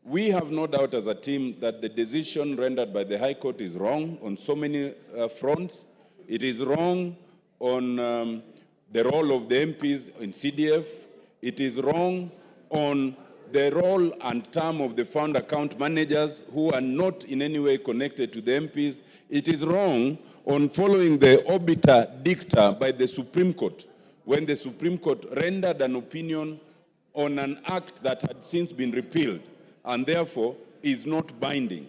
[SPEAKER 16] we have no doubt as a team that the decision rendered by the High Court is wrong on so many fronts. It is wrong on the role of the MPs in CDF. It is wrong on the role and term of the fund account managers who are not in any way connected to the MPs. It is wrong on following the obiter dicta by the Supreme Court when the Supreme Court rendered an opinion on an act that had since been repealed and therefore is not binding.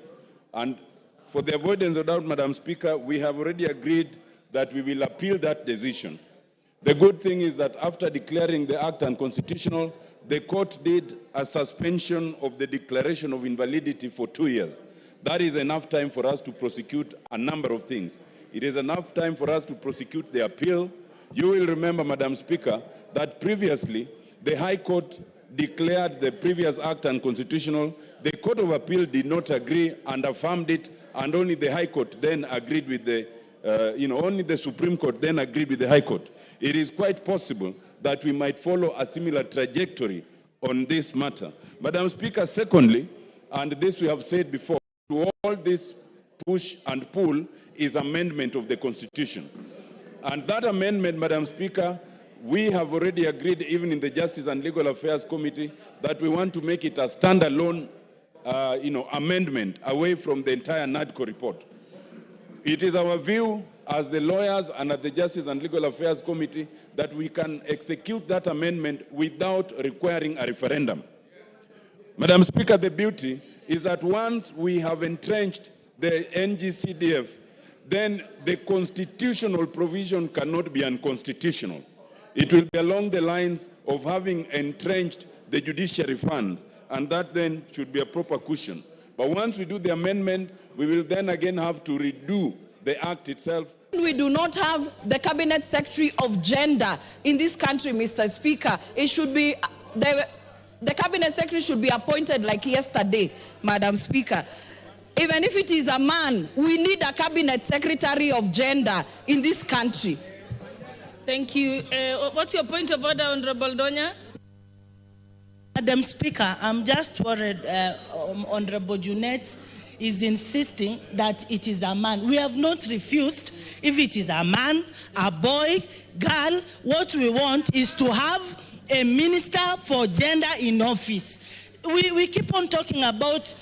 [SPEAKER 16] And for the avoidance of doubt, Madam Speaker, we have already agreed that we will appeal that decision. The good thing is that after declaring the act unconstitutional, the court did a suspension of the declaration of invalidity for 2 years. That is enough time for us to prosecute a number of things. It is enough time for us to prosecute the appeal. You will remember, Madam Speaker, that previously the High Court declared the previous act unconstitutional. The Court of Appeal did not agree and affirmed it, and only the High Court then agreed with the, only the Supreme Court then agreed with the High Court. It is quite possible that we might follow a similar trajectory on this matter. Madam Speaker, secondly, and this we have said before, to all this push and pull is amendment of the Constitution. And that amendment, Madam Speaker, we have already agreed, even in the Justice and Legal Affairs Committee, that we want to make it a standalone, amendment away from the entire NADCO report. It is our view as the lawyers and at the Justice and Legal Affairs Committee that we can execute that amendment without requiring a referendum. Madam Speaker, the beauty is that once we have entrenched the NG-CDF, then the constitutional provision cannot be unconstitutional. It will be along the lines of having entrenched the judiciary fund, and that then should be a proper cushion. But once we do the amendment, we will then again have to redo the act itself.
[SPEAKER 14] We do not have the Cabinet Secretary of Gender in this country, Mr. Speaker. It should be, the Cabinet Secretary should be appointed like yesterday, Madam Speaker. Even if it is a man, we need a Cabinet Secretary of Gender in this country.
[SPEAKER 15] Thank you. What's your point of order, Honorable Donya?
[SPEAKER 13] Madam Speaker, I'm just worried Honorable Junet is insisting that it is a man. We have not refused if it is a man, a boy, girl. What we want is to have a minister for gender in office. We keep on talking about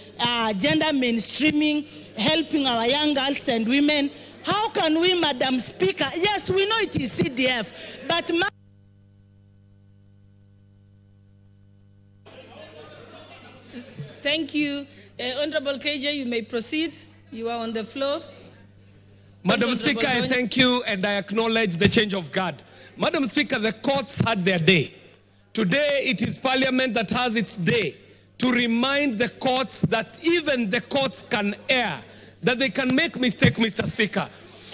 [SPEAKER 13] gender mainstreaming, helping our young girls and women. How can we, Madam Speaker? Yes, we know it is CDF, but
[SPEAKER 15] Thank you. Honorable KJ, you may proceed. You are on the floor.
[SPEAKER 1] Madam Speaker, I thank you and I acknowledge the change of guard. Madam Speaker, the courts had their day. Today it is Parliament that has its day to remind the courts that even the courts can err, that they can make mistakes, Mr. Speaker.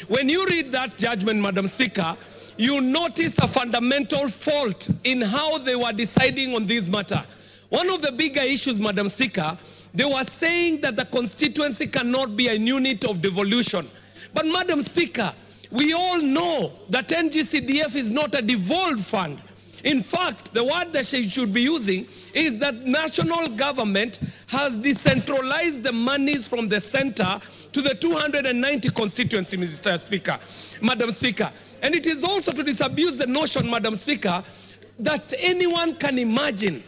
[SPEAKER 1] When you read that judgment, Madam Speaker, you notice a fundamental fault in how they were deciding on this matter. One of the bigger issues, Madam Speaker, they were saying that the constituency cannot be a unit of devolution. But Madam Speaker, we all know that NG-CDF is not a devolved fund. In fact, the word that she should be using is that national government has decentralized the monies from the center to the 290 constituency, Mr. Speaker, Madam Speaker. And it is also to disabuse the notion, Madam Speaker, that anyone can imagine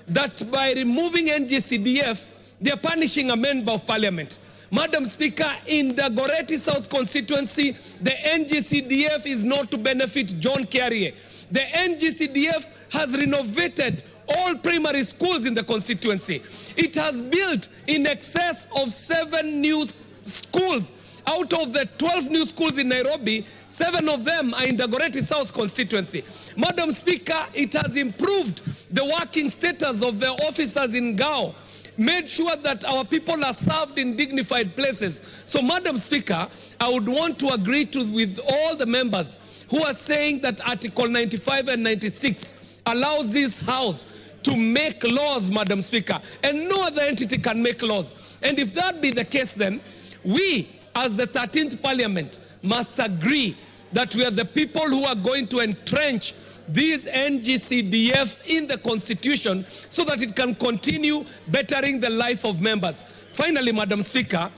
[SPEAKER 1] that by removing NG-CDF, they are punishing a member of parliament. Madam Speaker, in the Goretti South constituency, the NG-CDF is not to benefit John Carrier. The NG-CDF has renovated all primary schools in the constituency. It has built in excess of 7 new schools. Out of the 12 new schools in Nairobi, 7 of them are in the Goretti South constituency. Madam Speaker, it has improved the working status of the officers in Gao, made sure that our people are served in dignified places. So, Madam Speaker, I would want to agree with all the members who are saying that Article 95 and 96 allows this House to make laws, Madam Speaker, and no other entity can make laws. And if that be the case, then we, as the 13th Parliament, must agree that we are the people who are going to entrench this NG-CDF in the Constitution so that it can continue bettering the life of members. Finally, Madam Speaker,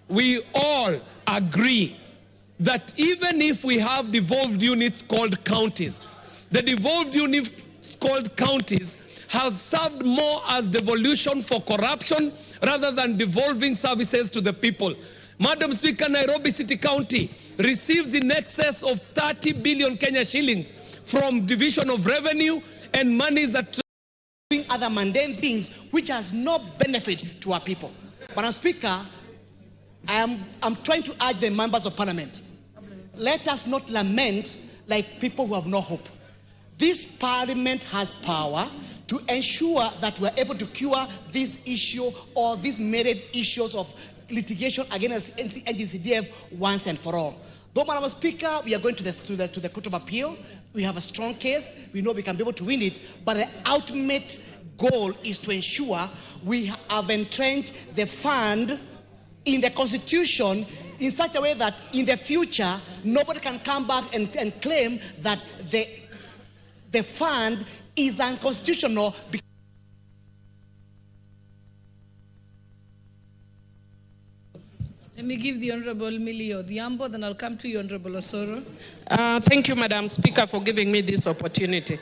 [SPEAKER 1] we all agree that even if we have devolved units called counties, the devolved units called counties has served more as devolution for corruption rather than devolving services to the people. Madam Speaker, Nairobi City County receives in excess of 30 billion Kenya shillings from division of revenue and monies that
[SPEAKER 17] doing other mundane things which has no benefit to our people. Madam Speaker, I'm trying to urge the members of Parliament, let us not lament like people who have no hope. This Parliament has power to ensure that we are able to cure this issue or these myriad issues of litigation against NG-CDF once and for all. Though, Madam Speaker, we are going to the Court of Appeal. We have a strong case. We know we can be able to win it. But the ultimate goal is to ensure we have entrenched the fund in the Constitution in such a way that in the future, nobody can come back and claim that the fund is unconstitutional.
[SPEAKER 15] Let me give the Honorable Millie Odhiambo, then I'll come to you, Honorable Osoro.
[SPEAKER 18] Thank you, Madam Speaker, for giving me this opportunity.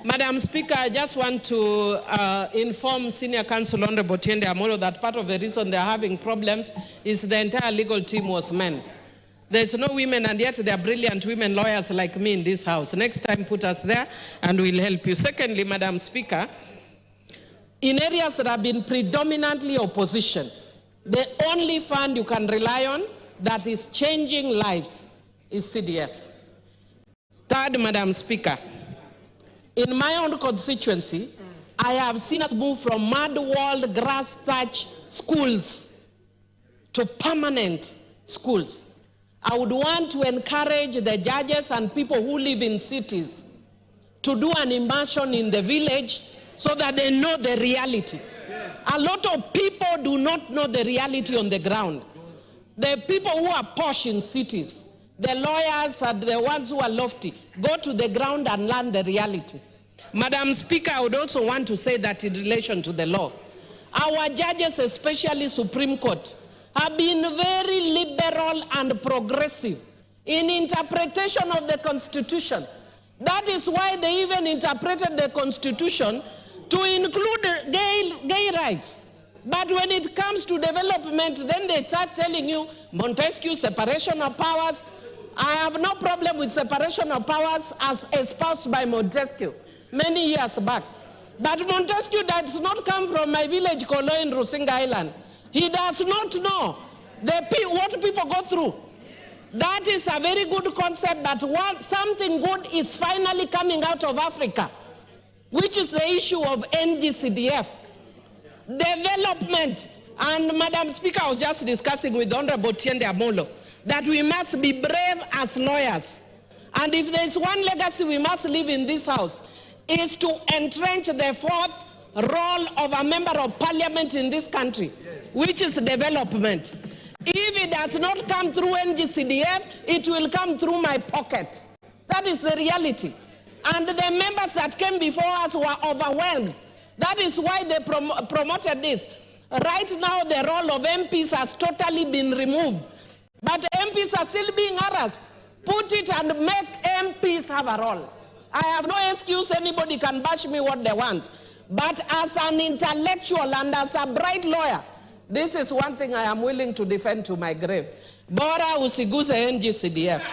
[SPEAKER 18] Madam Speaker, I just want to inform Senior Counsel Honorable Tiende Amolo that part of the reason they're having problems is the entire legal team was men. There's no women, and yet there are brilliant women lawyers like me in this House. Next time, put us there, and we'll help you. Secondly, Madam Speaker, in areas that have been predominantly opposition, the only fund you can rely on that is changing lives is CDF. Third, Madam Speaker, in my own constituency, I have seen us move from mud-walled, grass-thatched schools to permanent schools. I would want to encourage the judges and people who live in cities to do an immersion in the village so that they know the reality. A lot of people do not know the reality on the ground. The people who are posh in cities, the lawyers and the ones who are lofty, go to the ground and learn the reality. Madam Speaker, I would also want to say that in relation to the law, our judges, especially Supreme Court, have been very liberal and progressive in interpretation of the Constitution. That is why they even interpreted the Constitution to include gay rights. But when it comes to development, then they start telling you, Montesquieu, separation of powers. I have no problem with separation of powers as espoused by Montesquieu many years back. But Montesquieu does not come from my village, Kolo, in Rusinga Island. He does not know what people go through. That is a very good concept, that something good is finally coming out of Africa, which is the issue of NG-CDF. Development. And Madam Speaker, I was just discussing with Honorable Tiende Amolo that we must be brave as lawyers. And if there is one legacy we must leave in this House, is to entrench the fourth role of a member of parliament in this country, which is development. If it does not come through NG-CDF, it will come through my pocket. That is the reality. And the members that came before us were overwhelmed. That is why they promoted this. Right now, the role of MPs has totally been removed. But MPs are still being harassed. Put it and make MPs have a role. I have no excuse. Anybody can bash me what they want. But as an intellectual and as a bright lawyer, this is one thing I am willing to defend to my grave. Bora usiguze NG-CDF.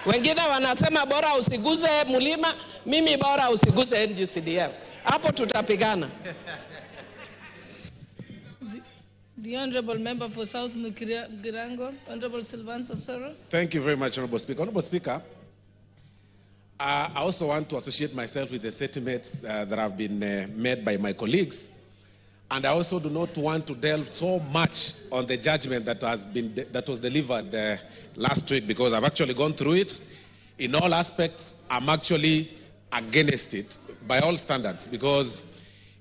[SPEAKER 18] Wengine wanasema bora usiguze mulima, mimi bora usiguze NG-CDF. Hapo tutapigana.
[SPEAKER 15] The Honourable Member for South Mugirango, Honourable Sylvanus Osoro.
[SPEAKER 19] Thank you very much, Honourable Speaker. Honourable Speaker, I also want to associate myself with the sentiments that have been made by my colleagues. And I also do not want to delve so much on the judgment that was delivered last week, because I've actually gone through it. In all aspects, I'm actually against it by all standards, because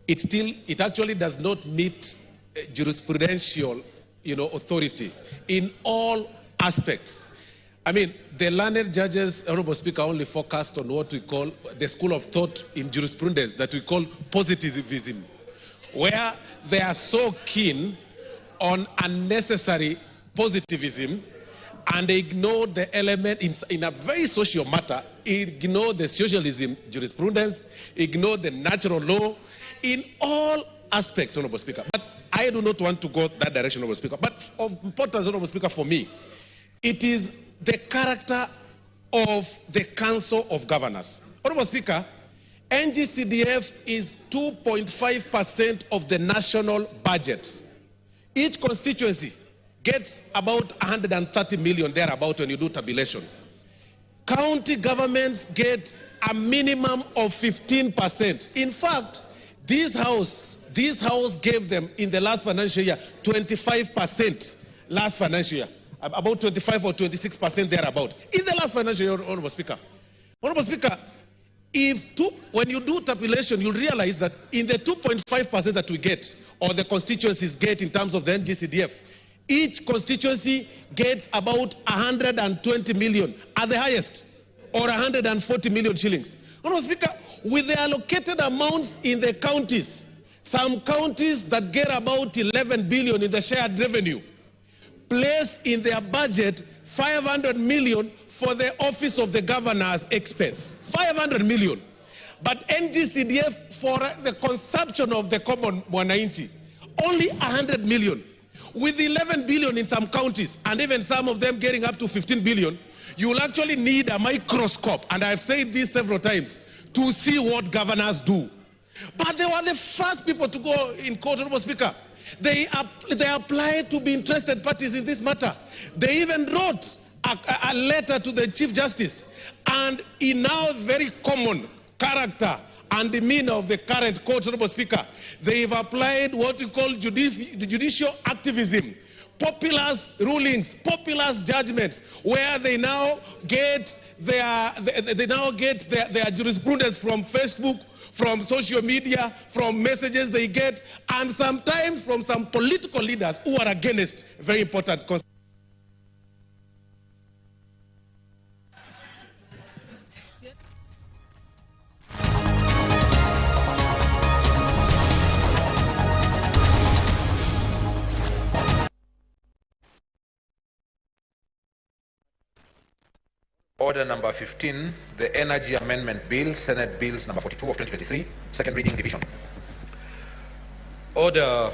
[SPEAKER 19] it actually does not meet jurisprudential, authority in all aspects. I mean, the learned judges, Honorable Speaker, only focused on what we call the school of thought in jurisprudence that we call positivism, where they are so keen on unnecessary positivism and they ignore the element in a very social matter, ignore the socialism jurisprudence, ignore the natural law in all aspects, Honorable Speaker. But I do not want to go that direction, Honorable Speaker. But of importance, Honorable Speaker, for me, it is the character of the Council of Governors. Honorable Speaker, NG-CDF is 2.5% of the national budget. Each constituency gets about 130 million thereabout when you do tabulation. County governments get a minimum of 15%. In fact, this house gave them in the last financial year 25% last financial year. about 25 or 26% thereabout. In the last financial year, Honorable Speaker. Honorable Speaker, when you do tabulation, you'll realize that in the 2.5% that we get, or the constituencies get in terms of the NG-CDF, each constituency gets about 120 million at the highest, or 140 million shillings. Honorable Speaker, with the allocated amounts in the counties, some counties that get about 11 billion in the shared revenue, place in their budget 500 million for the office of the governor's expense. 500 million. But NG-CDF for the consumption of the common mwananchi, only 100 million. With 11 billion in some counties, and even some of them getting up to 15 billion, you will actually need a microscope, and I've said this several times, to see what governors do. But they were the first people to go in court, Honorable Speaker. They applied to be interested parties in this matter. They even wrote a letter to the Chief Justice. And in now very common character and demeanor of the current court, Honorable Speaker, they've applied what we call judicial activism, populist rulings, populist judgments, where they now get their jurisprudence from Facebook, from social media, from messages they get, and sometimes from some political leaders who are against very important concepts.
[SPEAKER 20] Order number 15, the Energy Amendment Bill, Senate Bills number 42 of 2023, second reading division.
[SPEAKER 21] Order,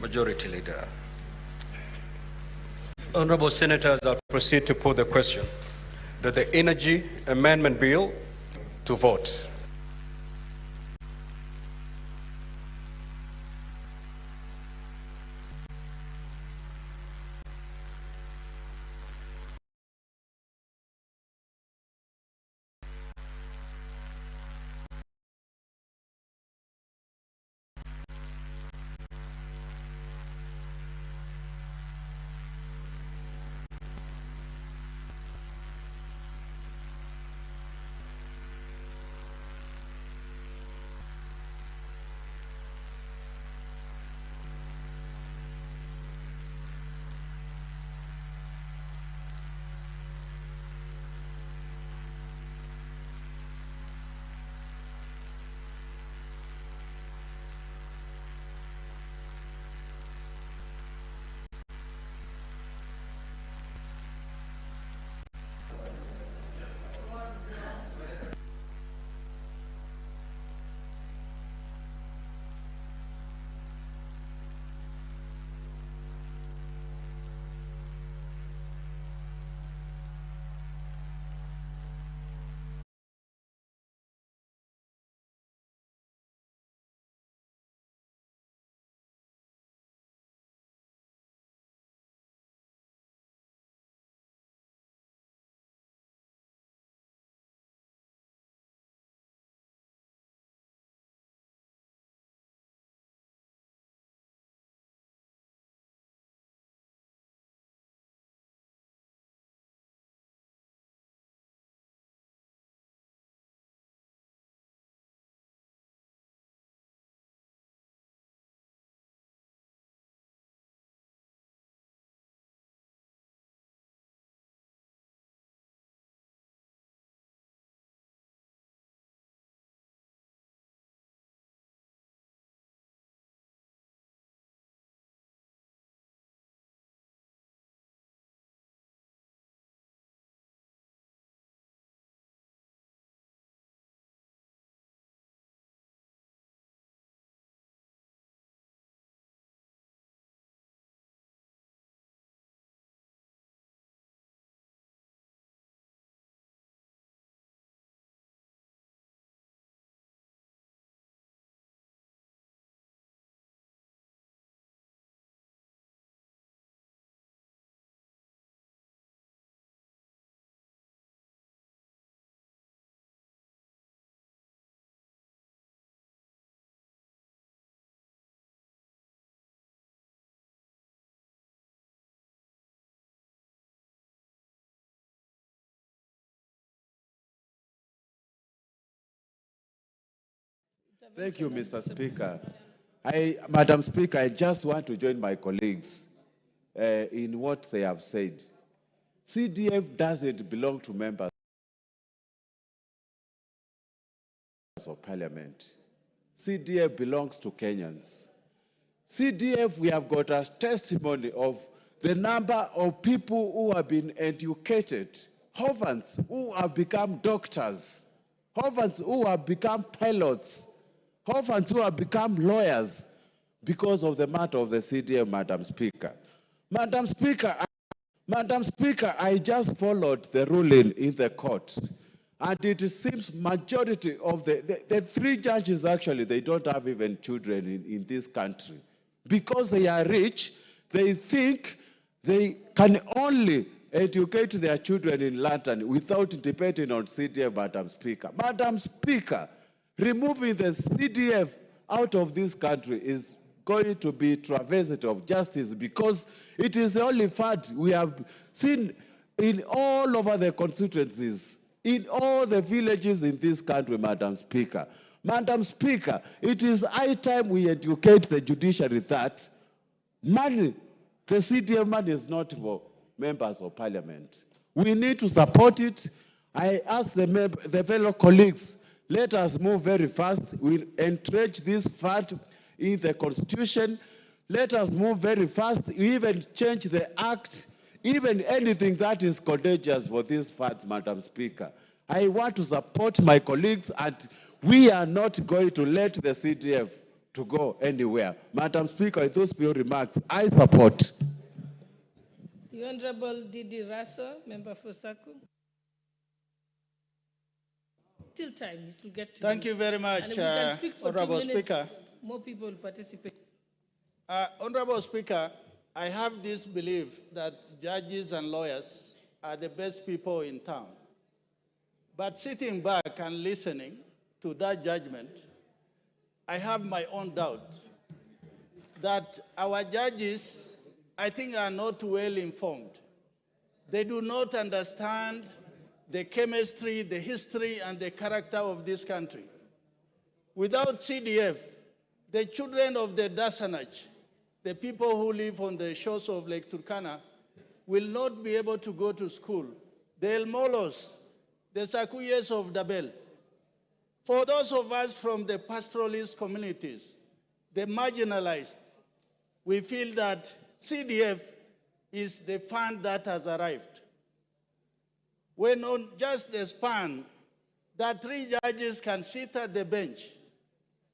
[SPEAKER 21] Majority Leader. Honorable Senators, I'll proceed to put the question that the Energy Amendment Bill to vote.
[SPEAKER 3] Thank you, Mr. Speaker. Madam Speaker, I just want to join my colleagues in what they have said. CDF doesn't belong to members of parliament. CDF belongs to Kenyans. CDF, we have got a testimony of the number of people who have been educated, orphans who have become doctors, orphans who have become pilots, orphans who have become lawyers because of the matter of the CDF, Madam Speaker. Madam Speaker, I just followed the ruling in the court, and it seems majority of the three judges, actually, they don't have even children in this country. Because they are rich, they think they can only educate their children in London without depending on CDF, Madam Speaker. Madam Speaker, removing the CDF out of this country is going to be travesty of justice, because it is the only fund we have seen in all over the constituencies, in all the villages in this country, Madam Speaker. Madam Speaker, it is high time we educate the judiciary that money, the CDF money, is not for members of parliament. We need to support it. I ask the fellow colleagues, let us move very fast. We'll entrench this fund in the Constitution. Let us move very fast, even change the act, even anything that is contagious for these funds, Madam Speaker. I want to support my colleagues, and we are not going to let the CDF to go anywhere. Madam Speaker, with those few remarks, I support.
[SPEAKER 15] The Honorable Didi Raso, member for Saku. Still time, it will get to
[SPEAKER 22] Thank you very much,
[SPEAKER 15] and we can speak for
[SPEAKER 22] Honorable
[SPEAKER 15] 2 minutes.
[SPEAKER 22] Speaker.
[SPEAKER 15] More people will participate.
[SPEAKER 22] Honorable Speaker, I have this belief that judges and lawyers are the best people in town. But sitting back and listening to that judgment, I have my own doubt that our judges, I think, are not well informed. They do not understand the chemistry, the history, and the character of this country. Without CDF, the children of the Dasanach, the people who live on the shores of Lake Turkana, will not be able to go to school. The El Molos, the Sakuyes of Dabel. For those of us from the pastoralist communities, the marginalized, we feel that CDF is the fund that has arrived. When on just the span that 3 judges can sit at the bench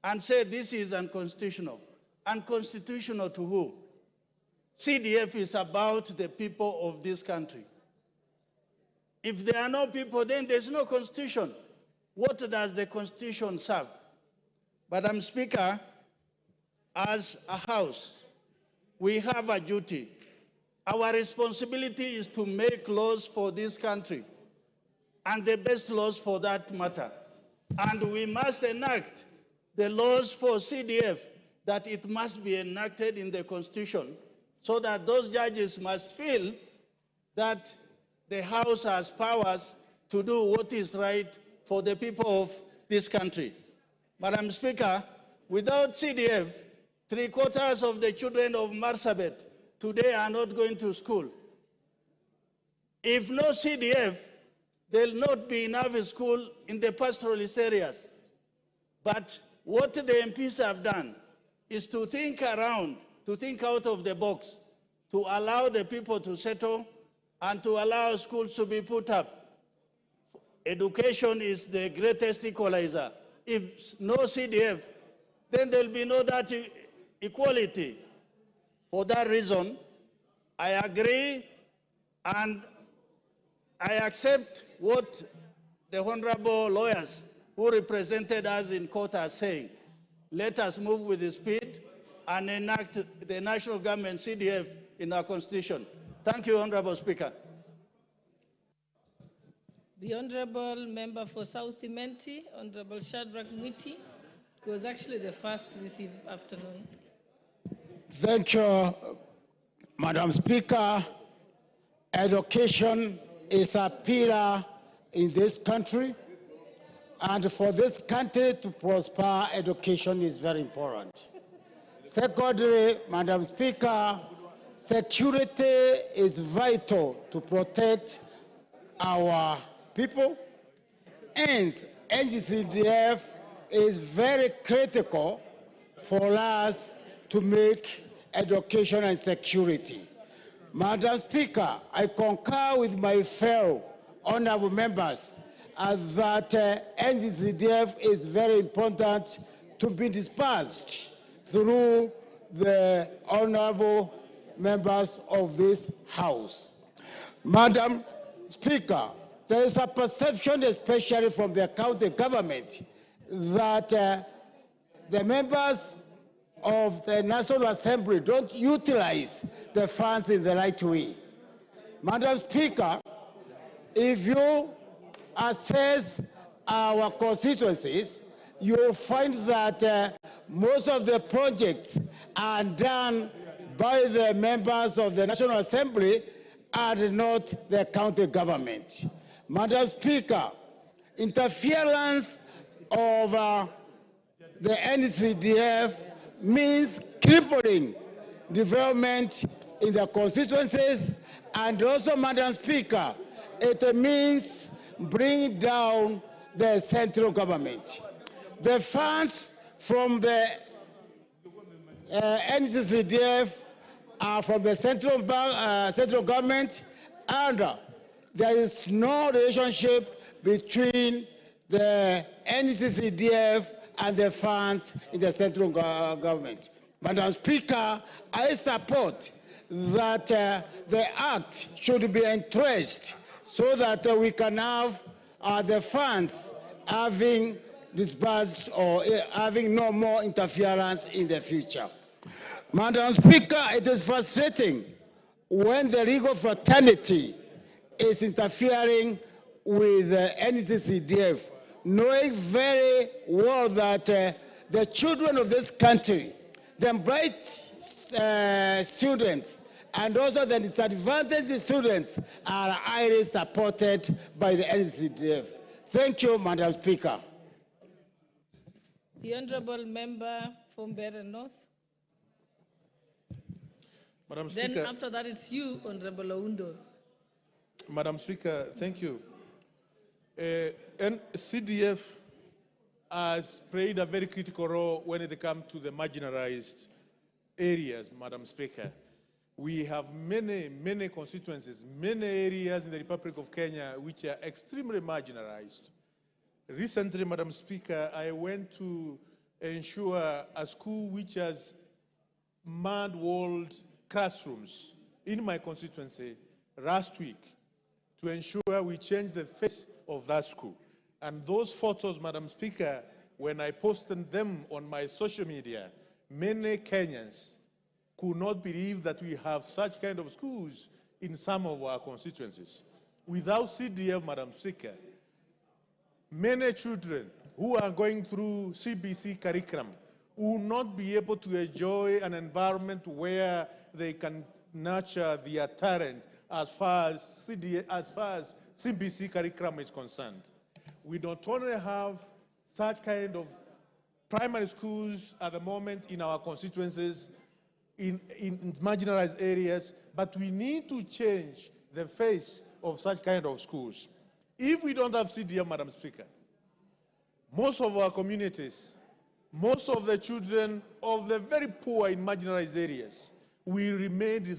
[SPEAKER 22] and say this is unconstitutional. Unconstitutional to who? CDF is about the people of this country. If there are no people, then there's no constitution. What does the constitution serve? Madam Speaker, as a house, we have a duty. Our responsibility is to make laws for this country, and the best laws for that matter. And we must enact the laws for CDF, that it must be enacted in the Constitution, so that those judges must feel that the House has powers to do what is right for the people of this country. Madam Speaker, without CDF, 3/4 of the children of Marsabit today are not going to school. If no CDF, there will not be enough school in the pastoralist areas. But what the MPs have done is to think around, to think out of the box, to allow the people to settle and to allow schools to be put up. Education is the greatest equalizer. If no CDF, then there will be no that equality. For that reason, I agree and I accept what the honorable lawyers who represented us in court are saying. Let us move with the speed and enact the national government CDF in our constitution. Thank you, Honorable Speaker.
[SPEAKER 15] The Honorable Member for South Imenti, Honorable Shadrach Mwiti, who was actually the first this afternoon.
[SPEAKER 23] Thank you, Madam Speaker. Education is a pillar in this country. And for this country to prosper, education is very important. Secondly, Madam Speaker, security is vital to protect our people. Hence, NG-CDF is very critical for us to make education and security. Madam Speaker, I concur with my fellow honorable members that NG-CDF is very important to be dispersed through the honorable members of this House. Madam Speaker, there is a perception, especially from the county government, that the members of the National Assembly don't utilize the funds in the right way. Madam Speaker, if you assess our constituencies, you'll find that most of the projects are done by the members of the National Assembly and not the county government. Madam Speaker, interference of the NG-CDF means crippling development in the constituencies, and also, Madam Speaker, it means bringing down the central government. The funds from the NG-CDF are from the central government, and there is no relationship between the NG-CDF and the funds in the central government. Madam Speaker, I support that the Act should be entrenched so that we can have the funds having disbursed or having no more interference in the future. Madam Speaker, it is frustrating when the legal fraternity is interfering with the NG-CDF, knowing very well that the children of this country, the bright students, and also the disadvantaged students are highly supported by the NG-CDF. Thank you, Madam Speaker.
[SPEAKER 15] The Honourable Member from Beira North.
[SPEAKER 2] Madam Speaker.
[SPEAKER 15] Then after that, it's you, Honourable Oundo.
[SPEAKER 2] Madam Speaker, thank you. CDF has played a very critical role when it comes to the marginalized areas, Madam Speaker. We have many constituencies, many areas in the Republic of Kenya which are extremely marginalized. Recently, Madam Speaker, I went to ensure a school which has mud-walled classrooms in my constituency last week to ensure we change the face of that school. And those photos, Madam Speaker, when I posted them on my social media, many Kenyans could not believe that we have such kind of schools in some of our constituencies. Without CDF, Madam Speaker, many children who are going through CBC curriculum will not be able to enjoy an environment where they can nurture their talent as far as CBC curriculum is concerned. We not only have such kind of primary schools at the moment in our constituencies, in marginalized areas, but we need to change the face of such kind of schools. If we don't have CDF, Madam Speaker, most of our communities, most of the children of the very poor in marginalized areas will remain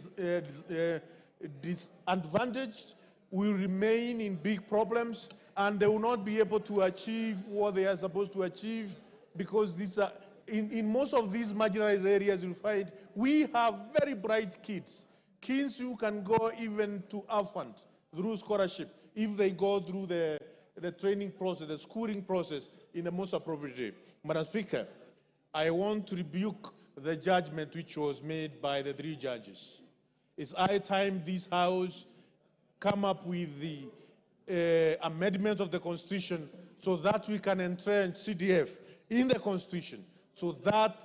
[SPEAKER 2] disadvantaged, will remain in big problems, and they will not be able to achieve what they are supposed to achieve, because these are, in most of these marginalized areas, you'll find we have very bright kids who can go even to AFAND through scholarship if they go through the training process, the schooling process in the most appropriate way. Madam Speaker, I want to rebuke the judgment which was made by the 3 judges. It's high time this House come up with the amendment of the Constitution so that we can entrench CDF in the Constitution, so that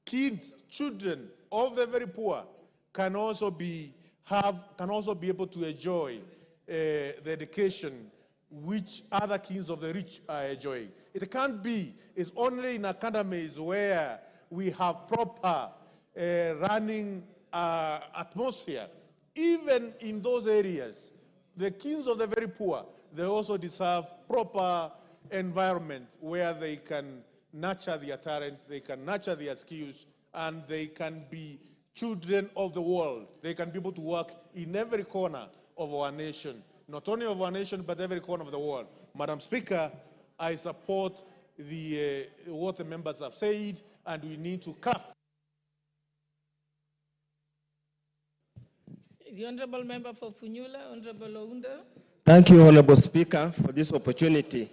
[SPEAKER 2] kids, children of the very poor can also be able to enjoy the education
[SPEAKER 4] which other kings of the rich are enjoying. It can't be. It's only in academies where we have proper running atmosphere. Even in those areas, the kings of the very poor, they also deserve proper environment where they can nurture their talent, they can nurture their skills, and they can be children of the world. They can be able to work in every corner of our nation, not only of our nation, but every corner of the world. Madam Speaker, I support what the members have said, and we need to craft.
[SPEAKER 15] The Honorable Member for Funyula, Honorable Ounda.
[SPEAKER 6] Thank you, Honorable Speaker, for this opportunity.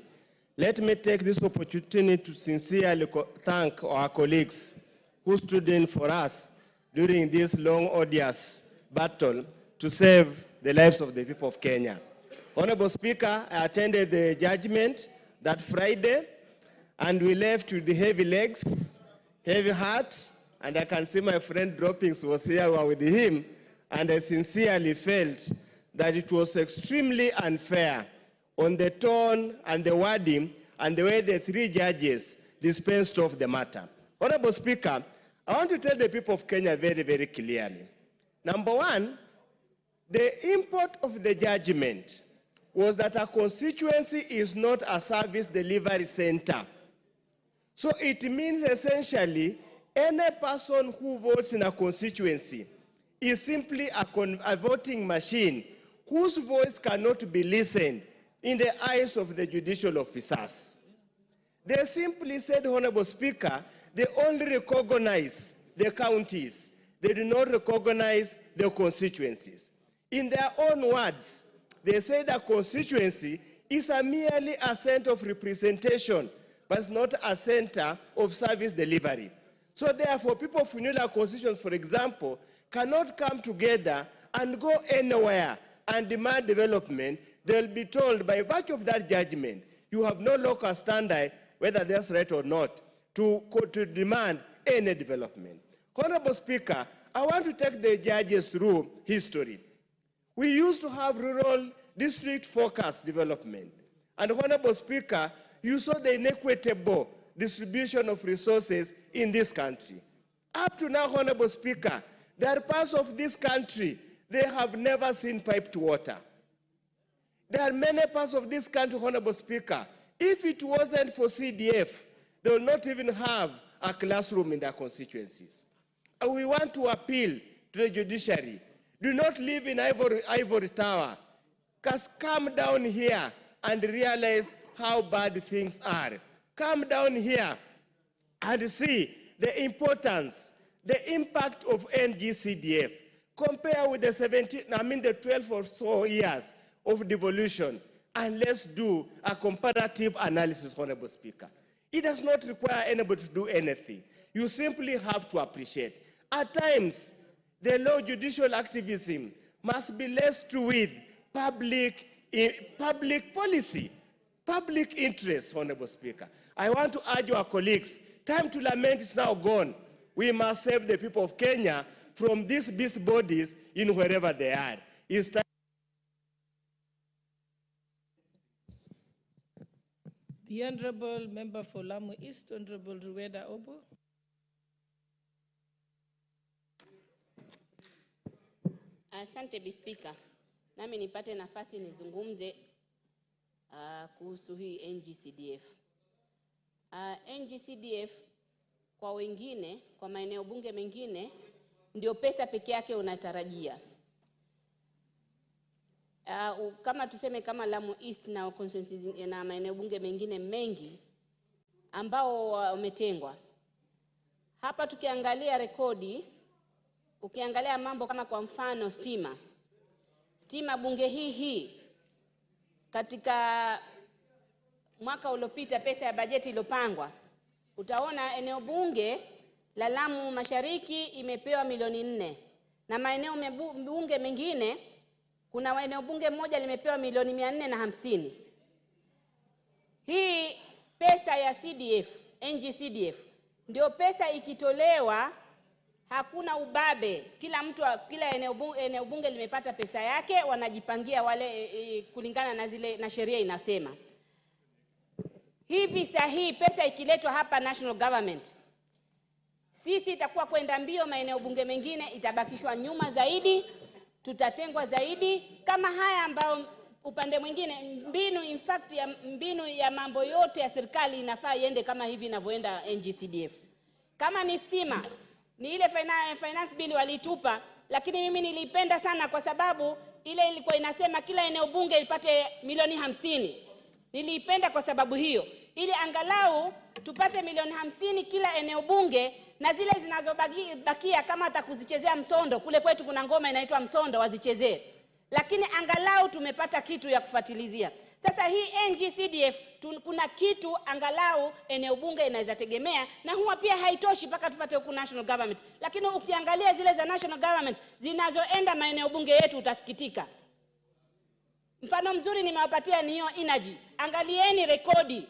[SPEAKER 6] Let me take this opportunity to sincerely thank our colleagues who stood in for us during this long, odious battle to save the lives of the people of Kenya. Honorable Speaker, I attended the judgment that Friday, and we left with the heavy legs, heavy heart, and I can see my friend Droppings was here with him, and I sincerely felt that it was extremely unfair on the tone and the wording and the way the three judges dispensed of the matter. Honorable Speaker, I want to tell the people of Kenya very, very clearly. Number one, the import of the judgment was that a constituency is not a service delivery center. So it means essentially any person who votes in a constituency is simply a voting machine whose voice cannot be listened in the eyes of the judicial officers. They simply said, Honorable Speaker, they only recognize the counties. They do not recognize the constituencies. In their own words, they say that constituency is merely a center of representation, but it's not a center of service delivery. So therefore, people of Funyula constituents, for example, cannot come together and go anywhere and demand development. They'll be told by virtue of that judgment, you have no local standard, whether that's right or not, to demand any development. Honorable Speaker, I want to take the judges through history. We used to have rural district-focused development. And Honorable Speaker, you saw the inequitable distribution of resources in this country. Up to now, Honorable Speaker, there are parts of this country, they have never seen piped water. There are many parts of this country, Honorable Speaker, if it wasn't for CDF, they will not even have a classroom in their constituencies. And we want to appeal to the judiciary. Do not live in ivory tower. Just come down here and realize how bad things are. Come down here and see the importance, the impact of NG-CDF. Compare with the 12 or so years of devolution, and let's do a comparative analysis, Honorable Speaker. It does not require anybody to do anything. You simply have to appreciate. At times, the law judicial activism must be laced with public policy, public interest, Honorable Speaker. I want to urge our colleagues, time to lament is now gone. We must save the people of Kenya from these beast bodies in wherever they are. It's time.
[SPEAKER 15] The Honorable Member for Lamu East, Honorable Rueda Obo.
[SPEAKER 5] Asante Bispika. Nami nipate nafasi nizungumze kuhusu hii NG-CDF. NG-CDF kwa wengine, kwa maeneo bunge mengine, ndio pesa peke yake unatarajia. Kama tuseme kama Lamu East na constituencies na maeneo bunge mengine mengi ambao wametengwa. Hapa tukiangalia rekodi, ukiangalia mambo kama kwa mfano stima bunge hii katika mwaka uliopita pesa ya bajeti iliyopangwa, utaona eneo bunge la Lamu Mashariki imepewa milioni 4 na maeneo bunge mengine kuna eneo bunge moja limepewa milioni 450. Hii pesa ya CDF, NG-CDF, ndio pesa ikitolewa Hakuna ubabe. Kila mtu, kila eneo bunge limepata pesa yake, wanajipangia wale kulingana na zile na sheria inasema. Hivi sahihi pesa ikiletwa hapa national government, sisi itakuwa kwenda mbio, maeneo bunge mengine itabakishwa nyuma zaidi, tutatengwa zaidi. Kama haya ambao upande mwingine mbinu, in fact ya mbinu ya mambo yote ya serikali inafaa iende kama hivi inavyoenda NG-CDF. Kama ni stima, ni ile finance bill walitupa, lakini mimi nilipenda sana kwa sababu ile ilikuwa inasema kila eneo bunge ipate milioni 50. Niliipenda kwa sababu hiyo, ili angalau tupate milioni 50 kila eneo bunge, na zile zinazobakia kama atakuzichezea msondo, kule kwetu kuna ngoma inaitwa msondo, wazichezee. Lakini angalau tumepata kitu ya kufuatilizia. Sasa hii NG-CDF kuna kitu angalau eneo bunge inaweza tegemea, na huwa pia haitoshi mpaka tupate huku national government. Lakini ukiangalia zile za national government zinazoenda maeneo bunge yetu utasikitika. Mfano mzuri nimewapatia ni hiyo energy. Angalieni rekodi.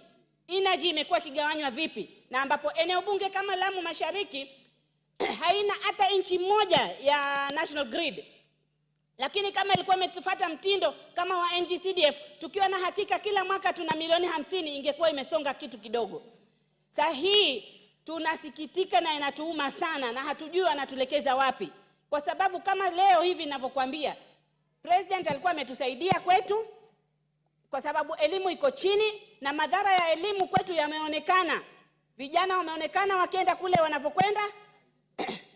[SPEAKER 5] Energy imekuwa kigawanywa vipi, na ambapo eneo bunge kama Lamu Mashariki haina hata inchi moja ya national grid. Lakini kama ilikuwa imetufuata mtindo kama wa NG-CDF, tukiwa na hakika kila mwaka tuna milioni 50, ingekuwa imesonga kitu kidogo. Sahihi tunasikitika na inatuuma sana, na hatujui anatulekeza wapi. Kwa sababu kama leo hivi ninavyokuambia, President alikuwa ametusaidia kwetu kwa sababu elimu iko chini, na madhara ya elimu kwetu yameonekana. Vijana wameonekana wakienda kule wanavyokwenda.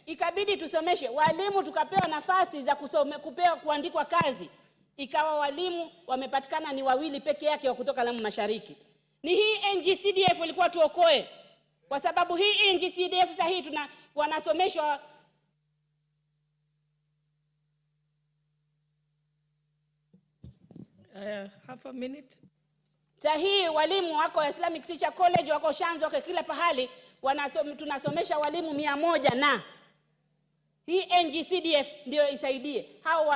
[SPEAKER 5] Ikabidi tusomeshe walimu, tukapewa nafasi za kupewa kuandikwa kazi, ikawa walimu wamepatikana ni 2 peke yake wa kutoka Lamu Mashariki. Ni hii NG-CDF ilikuwa tuokoe, kwa sababu hii NG-CDF sahihi wanasomeshwa
[SPEAKER 15] half a minute.
[SPEAKER 5] Sahihi walimu wako Islamic Teacher College, wako Shanzo, wako kila pahali, tunasomesha walimu 100 na hii NG-CDF ndio isaidie. Hao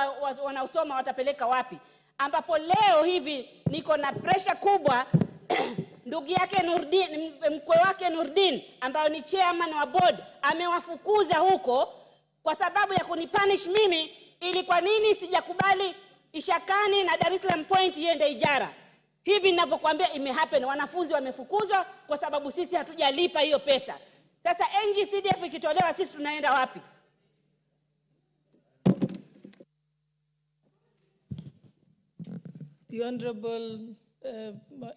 [SPEAKER 5] wanaosoma watapeleka wapi? Ambapo leo hivi niko na pressure kubwa ndugu yake Nurdin, mkwe wake Nurdin ambao ni chairman wa board, amewafukuza huko kwa sababu ya kunipunish mimi, ili kwa nini sijakubali Ishakani na Dar es Salaam Point iende ijara. Hivi ninavyokuambia imehappen, wanafunzi wamefukuzwa kwa sababu sisi hatujalipa hiyo pesa. Sasa NG-CDF ikitolewa sisi tunaenda wapi?
[SPEAKER 15] The Honorable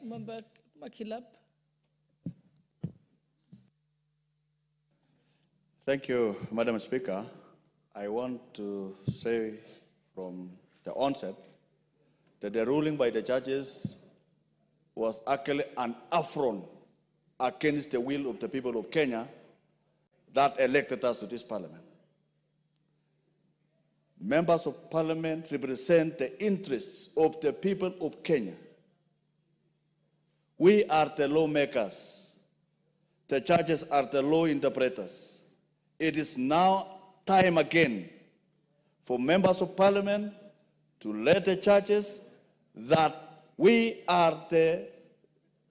[SPEAKER 15] Member Makilap.
[SPEAKER 10] Thank you, Madam Speaker. I want to say from the onset that the ruling by the judges was actually an affront against the will of the people of Kenya that elected us to this parliament. Members of parliament represent the interests of the people of Kenya. We are the lawmakers. The judges are the law interpreters. It is now time again for members of parliament to let the judges that we are the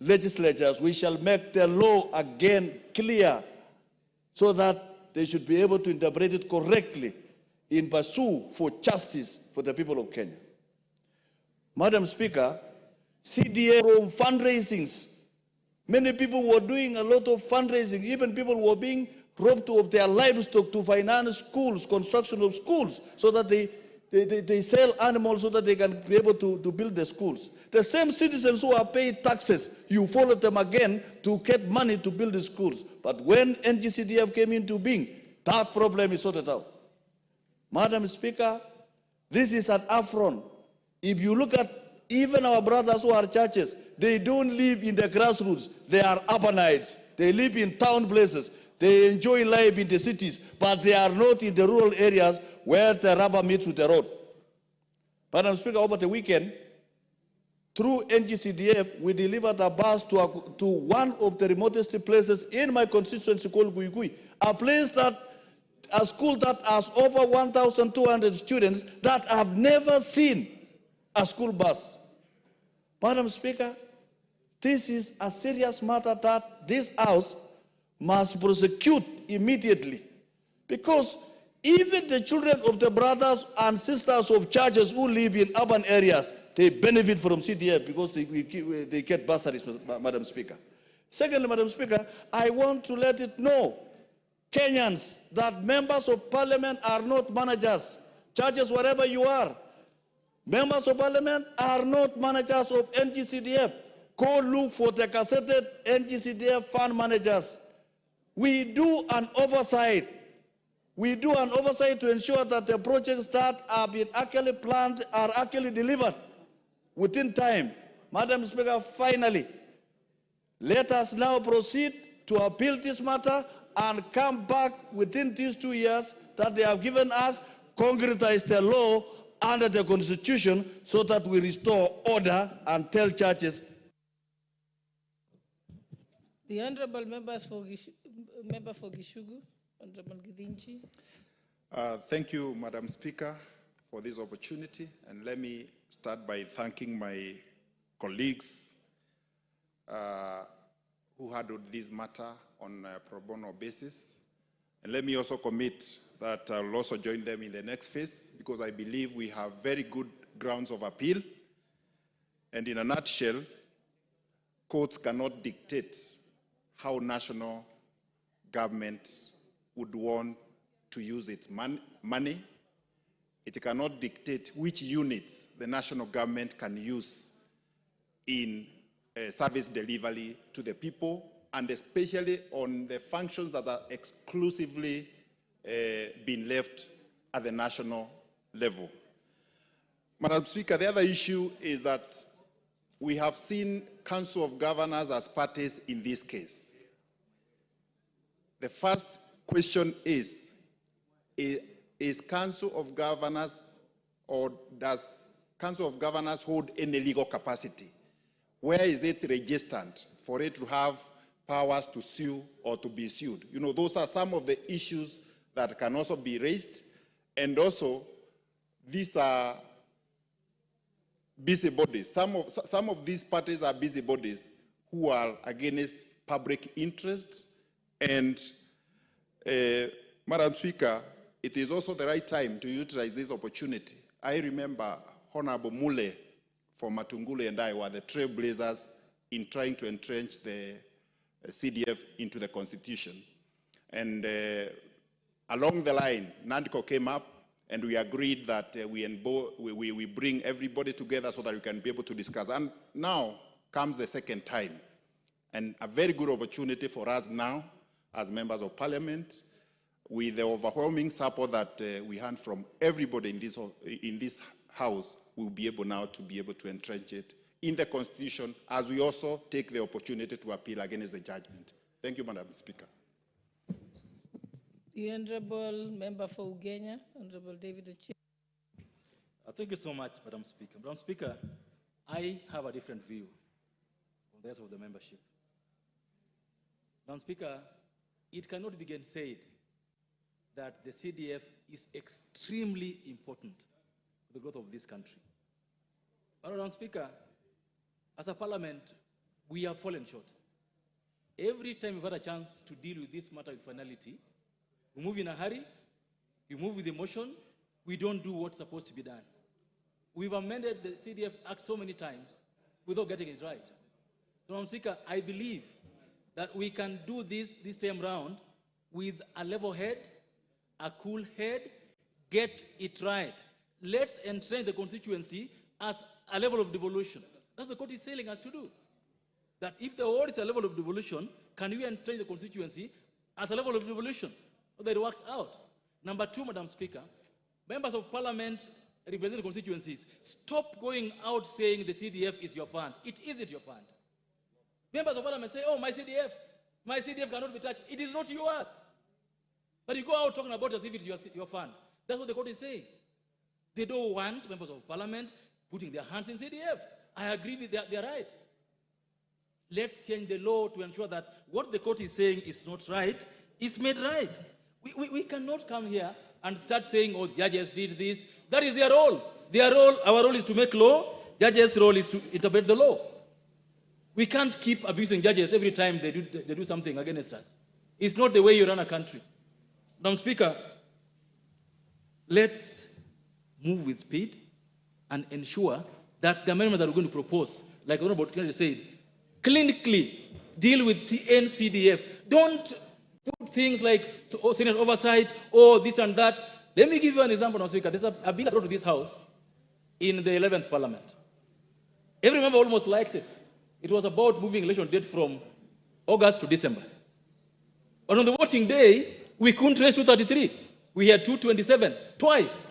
[SPEAKER 10] legislators. We shall make the law again clear so that they should be able to interpret it correctly in pursuit for justice for the people of Kenya. Madam Speaker, CDA fundraisings. Many people were doing a lot of fundraising. Even people were being robbed of their livestock to finance schools, construction of schools, so that they sell animals so that they can be able to build the schools. The same citizens who are paying taxes, you follow them again to get money to build the schools. But when NG-CDF came into being, that problem is sorted out. Madam Speaker, this is an affront. If you look at even our brothers who are churches, they don't live in the grassroots. They are urbanites. They live in town places. They enjoy life in the cities, but they are not in the rural areas where the rubber meets with the road. Madam Speaker, over the weekend, through NG-CDF, we delivered a bus to one of the remotest places in my constituency called Guigui, a school that has over 1,200 students that have never seen a school bus. Madam Speaker, this is a serious matter that this House must prosecute immediately.
[SPEAKER 7] Because even the children of the brothers and sisters of churches who live in urban areas, they benefit from CDF because they get bursaries, Madam Speaker. Secondly, Madam Speaker, I want to let it know, Kenyans, that members of parliament are not managers. Churches, wherever you are, members of parliament are not managers of NG-CDF. Go look for the gazetted NG-CDF fund managers. We do an oversight. We do an oversight to ensure that the projects that have been actually planned are actually delivered within time. Madam Speaker, finally, let us now proceed to appeal this matter and come back within these 2 years that they have given us, concretize the law under the Constitution so that we restore order and tell churches.
[SPEAKER 15] The Honorable Member for Gishugu, Honorable Githinji.
[SPEAKER 8] Thank you, Madam Speaker, for this opportunity. And let me start by thanking my colleagues who handled this matter on a pro bono basis. And let me also commit that I'll also join them in the next phase because I believe we have very good grounds of appeal. And in a nutshell, courts cannot dictate how national government would want to use its money. It cannot dictate which units the national government can use in service delivery to the people, and especially on the functions that are exclusively being left at the national level. Madam Speaker, the other issue is that we have seen Council of Governors as parties in this case. The first question is Council of Governors, or does Council of Governors hold any legal capacity? Where is it registered for it to have powers to sue or to be sued? You know, those are some of the issues that can also be raised. And also, these are busybodies. Some of these parties are busybodies who are against public interests. And, Madam Speaker, it is also the right time to utilize this opportunity. I remember Honorable Mule from Matungulu and I were the trailblazers in trying to entrench the CDF into the Constitution. And along the line, NANDCO came up and we agreed that we bring everybody together so that we can be able to discuss. And now comes the second time, and a very good opportunity for us now as members of parliament, with the overwhelming support that we had from everybody in this house, we'll be able now to entrench it in the Constitution, as we also take the opportunity to appeal against the judgment. Thank you, Madam Speaker.
[SPEAKER 15] The Honorable Member for Ugenya, Honorable David Ochi.
[SPEAKER 9] Thank you so much, Madam Speaker. Madam Speaker, I have a different view from the rest of the membership. Madam Speaker, it cannot be said that the CDF is extremely important for the growth of this country. But, Madam Speaker, as a parliament, we have fallen short. Every time we've had a chance to deal with this matter with finality, we move in a hurry, we move with emotion, we don't do what's supposed to be done. We've amended the CDF Act so many times without getting it right. So, Madam Speaker, I believe that we can do this time round with a level head, a cool head, get it right. Let's entrench the constituency as a level of devolution. That's what the court is telling us to do. That if the word is a level of devolution, can we entrench the constituency as a level of devolution so that it works out? Number two, Madam Speaker, members of parliament representing constituencies, stop going out saying the CDF is your fund. It isn't your fund. Members of parliament say, oh, my CDF cannot be touched. It is not yours. But you go out talking about it as if it's your fund. That's what the court is saying. They don't want members of parliament putting their hands in CDF. I agree with their right. Let's change the law to ensure that what the court is saying is not right is made right. We cannot come here and start saying, oh, judges did this. That is their role. Our role is to make law. Judges' role is to interpret the law. We can't keep abusing judges every time they do something against us. It's not the way you run a country. Madam Speaker, let's move with speed and ensure that the amendment that we're going to propose, like Honorable Kennedy said, clinically deal with NG-CDF. Don't put things like Senate oversight or this and that. Let me give you an example, Madam Speaker. There's a bill brought to this House in the 11th Parliament. Every member almost liked it. It was about moving election date from August to December. But on the voting day, we couldn't raise 233. We had 227, twice.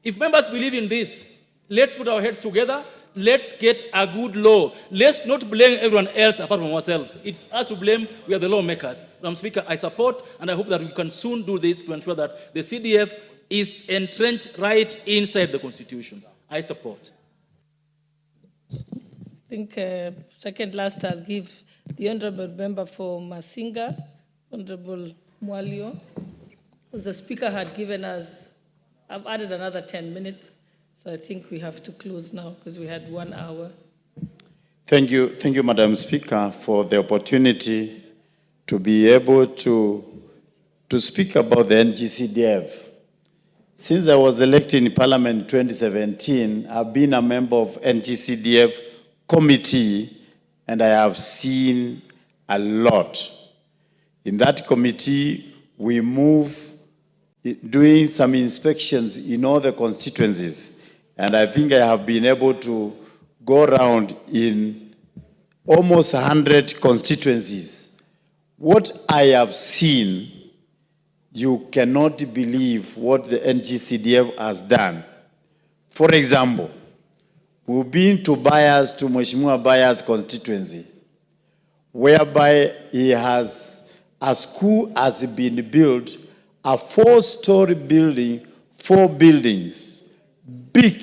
[SPEAKER 9] If members believe in this, let's put our heads together. Let's get a good law. Let's not blame everyone else apart from ourselves. It's us to blame. We are the lawmakers. Madam Speaker, I support and I hope that we can soon do this to ensure that the CDF is entrenched right inside the Constitution. I support.
[SPEAKER 15] I think second last I'll give the Honorable Member for Masinga, Honorable Mwalio, because the Speaker had given us, I've added another 10 minutes, so I think we have to close now because we had 1 hour.
[SPEAKER 11] Thank you, Madam Speaker, for the opportunity to be able to speak about the NG-CDF. Since I was elected in Parliament in 2017, I've been a member of NG-CDF committee, and I have seen a lot. In that committee, we move doing some inspections in all the constituencies, and I think I have been able to go around in almost 100 constituencies. What I have seen, you cannot believe what the NG-CDF has done. For example, we've been to Mheshimiwa Bayer's constituency, whereby a school has been built, a 4-story building, 4 buildings, big,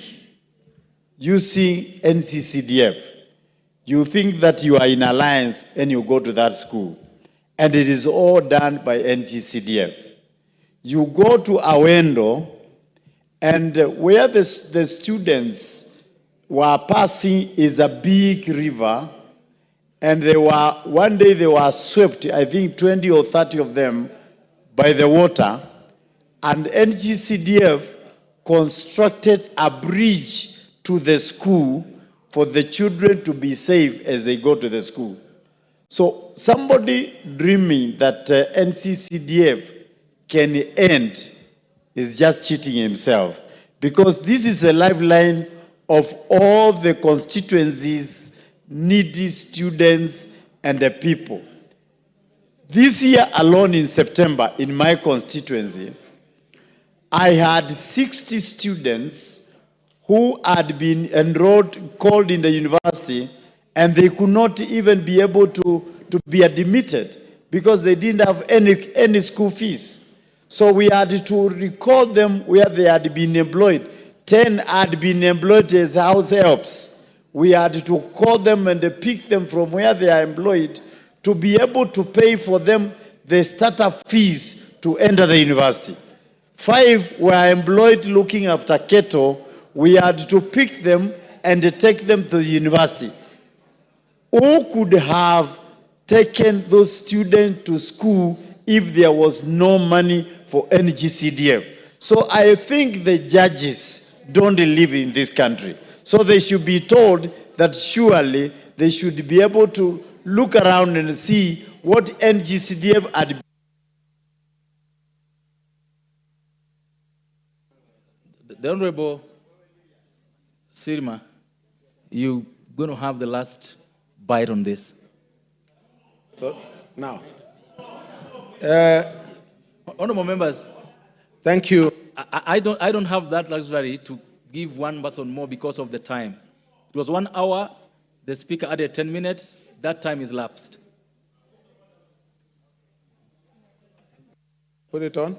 [SPEAKER 11] using NG-CDF. You think that you are in alliance and you go to that school, and it is all done by NG-CDF. You go to Awendo, and where the students were passing is a big river, and one day they were swept, I think 20 or 30 of them, by the water, and NG-CDF constructed a bridge to the school for the children to be safe as they go to the school. So somebody dreaming that NG-CDF can end is just cheating himself, because this is the lifeline of all the constituencies, needy students, and the people. This year alone in September, in my constituency, I had 60 students who had been enrolled, called in the university, and they could not even be able to be admitted because they didn't have any school fees. So we had to recall them where they had been employed. 10 had been employed as house helps. We had to call them and pick them from where they are employed to be able to pay for them the startup fees to enter the university. 5 were employed looking after cattle. We had to pick them and take them to the university. Who could have taken those students to school if there was no money for NG-CDF? So I think the judges don't live in this country. So they should be told that surely they should be able to look around and see what NG-CDF had.
[SPEAKER 9] The Honorable Sirma, you're going to have the last bite on this.
[SPEAKER 19] So, now.
[SPEAKER 9] Honorable members.
[SPEAKER 19] Thank you.
[SPEAKER 9] I don't have that luxury to give one person more because of the time. It was 1 hour. The Speaker added 10 minutes. That time is lapsed.
[SPEAKER 19] Put it on.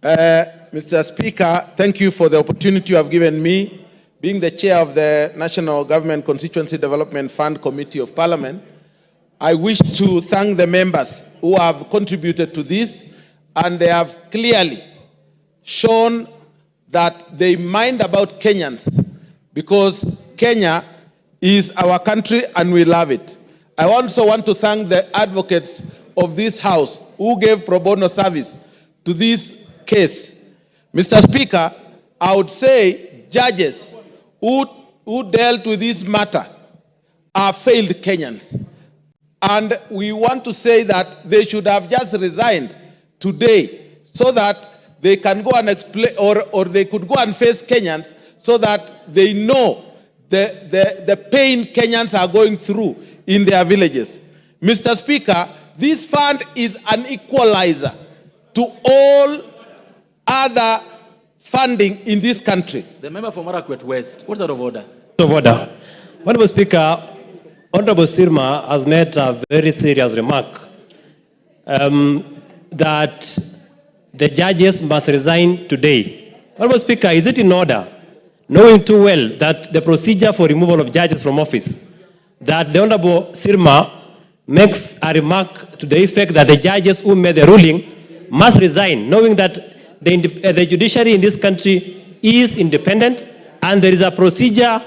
[SPEAKER 19] Mr. Speaker, thank you for the opportunity you have given me. Being the chair of the National Government Constituency Development Fund Committee of Parliament, I wish to thank the members who have contributed to this, and they have clearly shown that they mind about Kenyans, because Kenya is our country and we love it. I also want to thank the advocates
[SPEAKER 3] of this House who gave pro bono service to this case. Mr. Speaker, I would say judges who dealt with this matter are failed Kenyans. And we want to say that they should have just resigned today so that they can go and explain, or they could go and face Kenyans so that they know the pain Kenyans are going through in their villages. Mr. Speaker, this fund is an equalizer to all other funding in this country.
[SPEAKER 9] The member from Marakwet West, what's out of order?
[SPEAKER 12] Of order. Honorable Speaker, Honorable Sirma has made a very serious remark that the judges must resign today. Honorable Speaker, is it in order, knowing too well that the procedure for removal of judges from office, that the Honorable Sirma makes a remark to the effect that the judges who made the ruling must resign, knowing that the judiciary in this country is independent and there is a procedure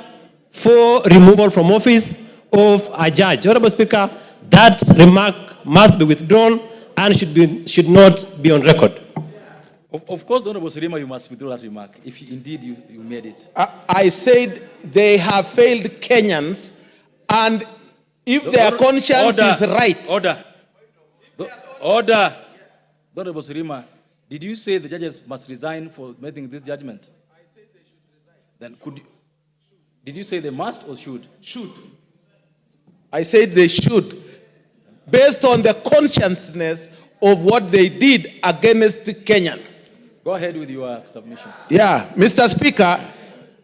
[SPEAKER 12] for removal from office of a judge. Honorable Speaker, that remark must be withdrawn and should not be on record.
[SPEAKER 9] Of course, Honorable Sirima, you must withdraw that remark, if indeed you made it.
[SPEAKER 3] I said they have failed Kenyans, and if their conscience is right.
[SPEAKER 9] Order. Order. Honorable Sirima, did you say the judges must resign for making this judgment? I said they should resign. Then did you say they must or should?
[SPEAKER 3] Should. I said they should, based on the consciousness of what they did against Kenyans.
[SPEAKER 9] Go ahead with your submission.
[SPEAKER 3] Yeah, Mr. Speaker,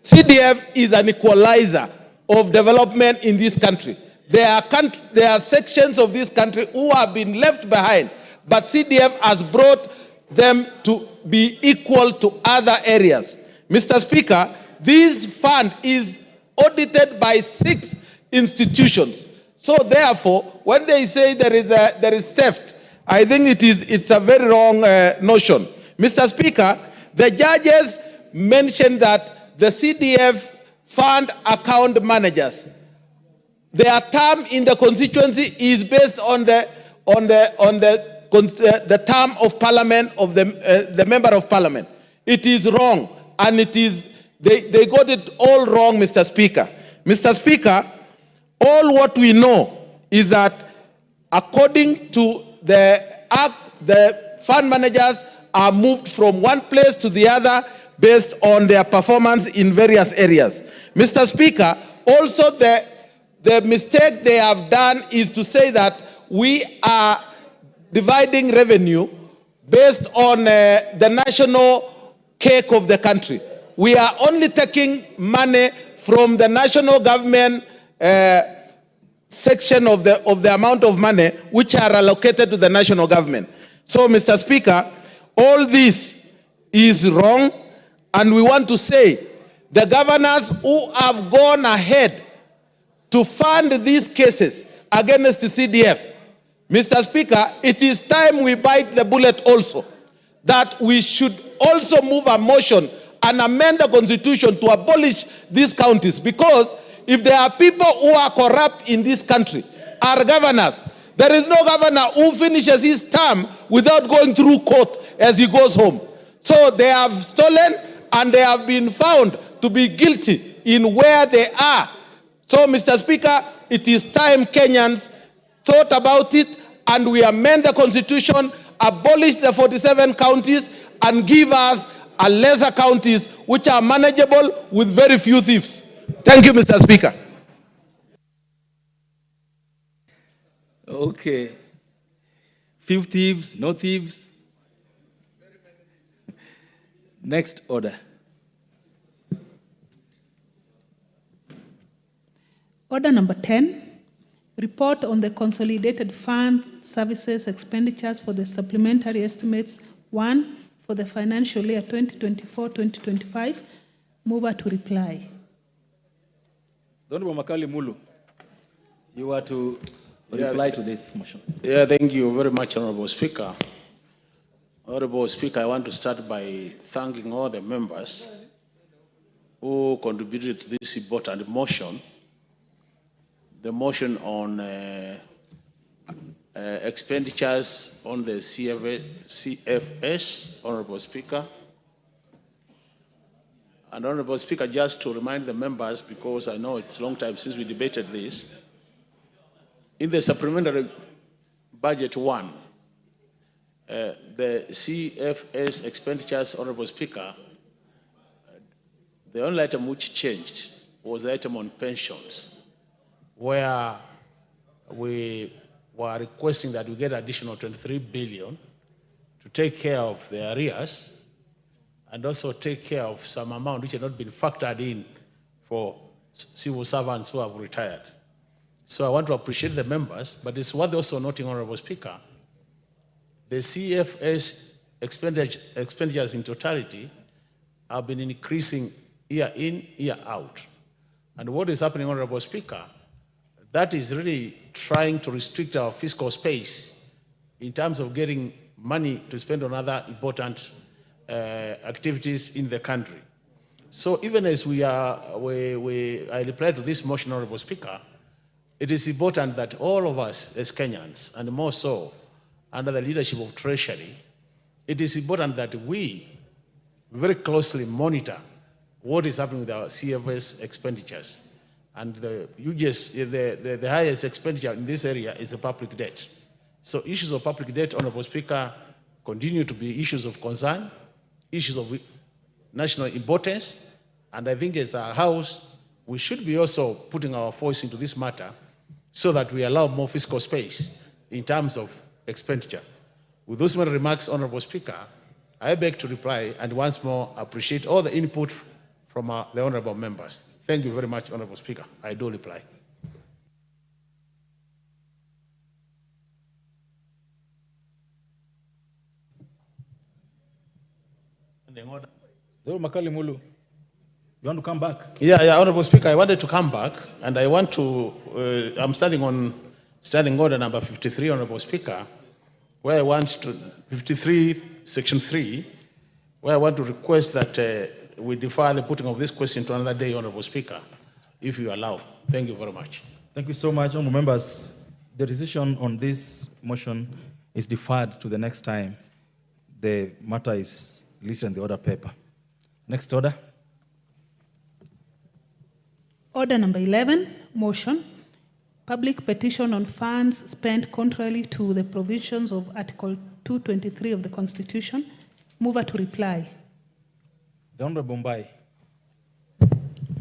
[SPEAKER 3] CDF is an equalizer of development in this country. There are sections of this country who have been left behind, but CDF has brought them to be equal to other areas. Mr. Speaker, this fund is audited by 6 institutions. So therefore, when they say there is theft, I think it's a very wrong notion. Mr. Speaker, the judges mentioned that the CDF fund account managers, their term in the constituency is based on the term of parliament of the member of parliament. It is wrong, and they got it all wrong, Mr. Speaker. Mr. Speaker, all what we know is that according to the act, the fund managers are moved from one place to the other based on their performance in various areas. Mr. Speaker, also the mistake they have done is to say that we are dividing revenue based on the national cake of the country. We are only taking money from the national government section of the amount of money which are allocated to the national government. So, Mr. Speaker, all this is wrong, and we want to say the governors who have gone ahead to fund these cases against the CDF, Mr. Speaker, it is time we bite the bullet also, that we should also move a motion and amend the constitution to abolish these counties, because if there are people who are corrupt in this country, are governors, there is no governor who finishes his term without going through court as he goes home. So they have stolen and they have been found to be guilty in where they are. So, Mr. Speaker, it is time Kenyans thought about it and we amend the constitution, abolish the 47 counties and give us a lesser counties which are manageable with very few thieves. Thank you, Mr. Speaker.
[SPEAKER 9] Okay. Few thieves, no thieves. Next order.
[SPEAKER 14] Order number 10, report on the consolidated fund services expenditures for the supplementary estimates 1 for the financial year 2024-2025. Mover to reply.
[SPEAKER 9] Honorable Makali Mulu, you are to reply to this motion.
[SPEAKER 22] Yeah, thank you very much, Honorable Speaker. Honorable Speaker, I want to start by thanking all the members who contributed to this important motion. The motion on
[SPEAKER 1] expenditures on the CFS, Honorable Speaker. And Honorable Speaker, just to remind the members, because I know it's a long time since we debated this, in the supplementary budget 1, the CFS expenditures, Honorable Speaker, the only item which changed was the item on pensions, where we were requesting that we get additional 23 billion to take care of the arrears and also take care of some amount which had not been factored in for civil servants who have retired. So I want to appreciate the members, but it's worth also noting, Honorable Speaker, the CFS expenditures in totality have been increasing year in, year out. And what is happening, Honorable Speaker, that is really trying to restrict our fiscal space in terms of getting money to spend on other important activities in the country. So even as I reply to this motion, Honorable Speaker, it is important that all of us as Kenyans, and more so under the leadership of Treasury, it is important that we very closely monitor what is happening with our CFS expenditures. And the highest expenditure in this area is the public debt. So issues of public debt, Honorable Speaker, continue to be issues of concern, issues of national importance, and I think as a House, we should be also putting our voice into this matter so that we allow more fiscal space in terms of expenditure. With those many remarks, Honorable Speaker, I beg to reply and once more appreciate all the input from the honorable members. Thank you very much, Honorable Speaker. I do reply.
[SPEAKER 9] Makali Mulu, you want to come back?
[SPEAKER 1] Yeah, Honorable Speaker, I wanted to come back, and I want to, I'm standing on standing order number 53, Honorable Speaker, where I want to, 53, Section 3, where I want to request that we defer the putting of this question to another day, Honorable Speaker, if you allow. Thank you very much.
[SPEAKER 9] Thank you so much, honorable members. The decision on this motion is deferred to the next time the matter is listed in the order paper. Next order.
[SPEAKER 14] Order number 11, motion. Public petition on funds spent contrary to the provisions of Article 223 of the Constitution. Mover to reply.
[SPEAKER 9] The Honorable Mbai.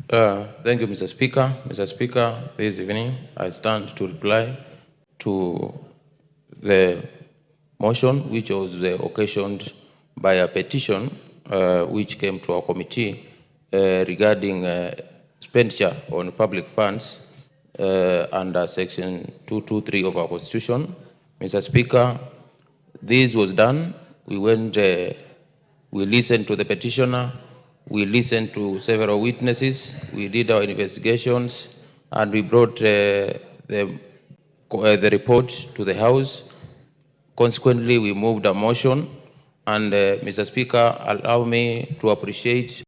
[SPEAKER 13] Thank you, Mr. Speaker. Mr. Speaker, this evening I stand to reply to the motion which was occasioned by a petition which came to our committee regarding expenditure on public funds under Section 223 of our Constitution. Mr. Speaker, this was done. We went, we listened to the petitioner, we listened to several witnesses, we did our investigations, and we brought the report to the House. Consequently, we moved a motion, and Mr. Speaker, allow me to appreciate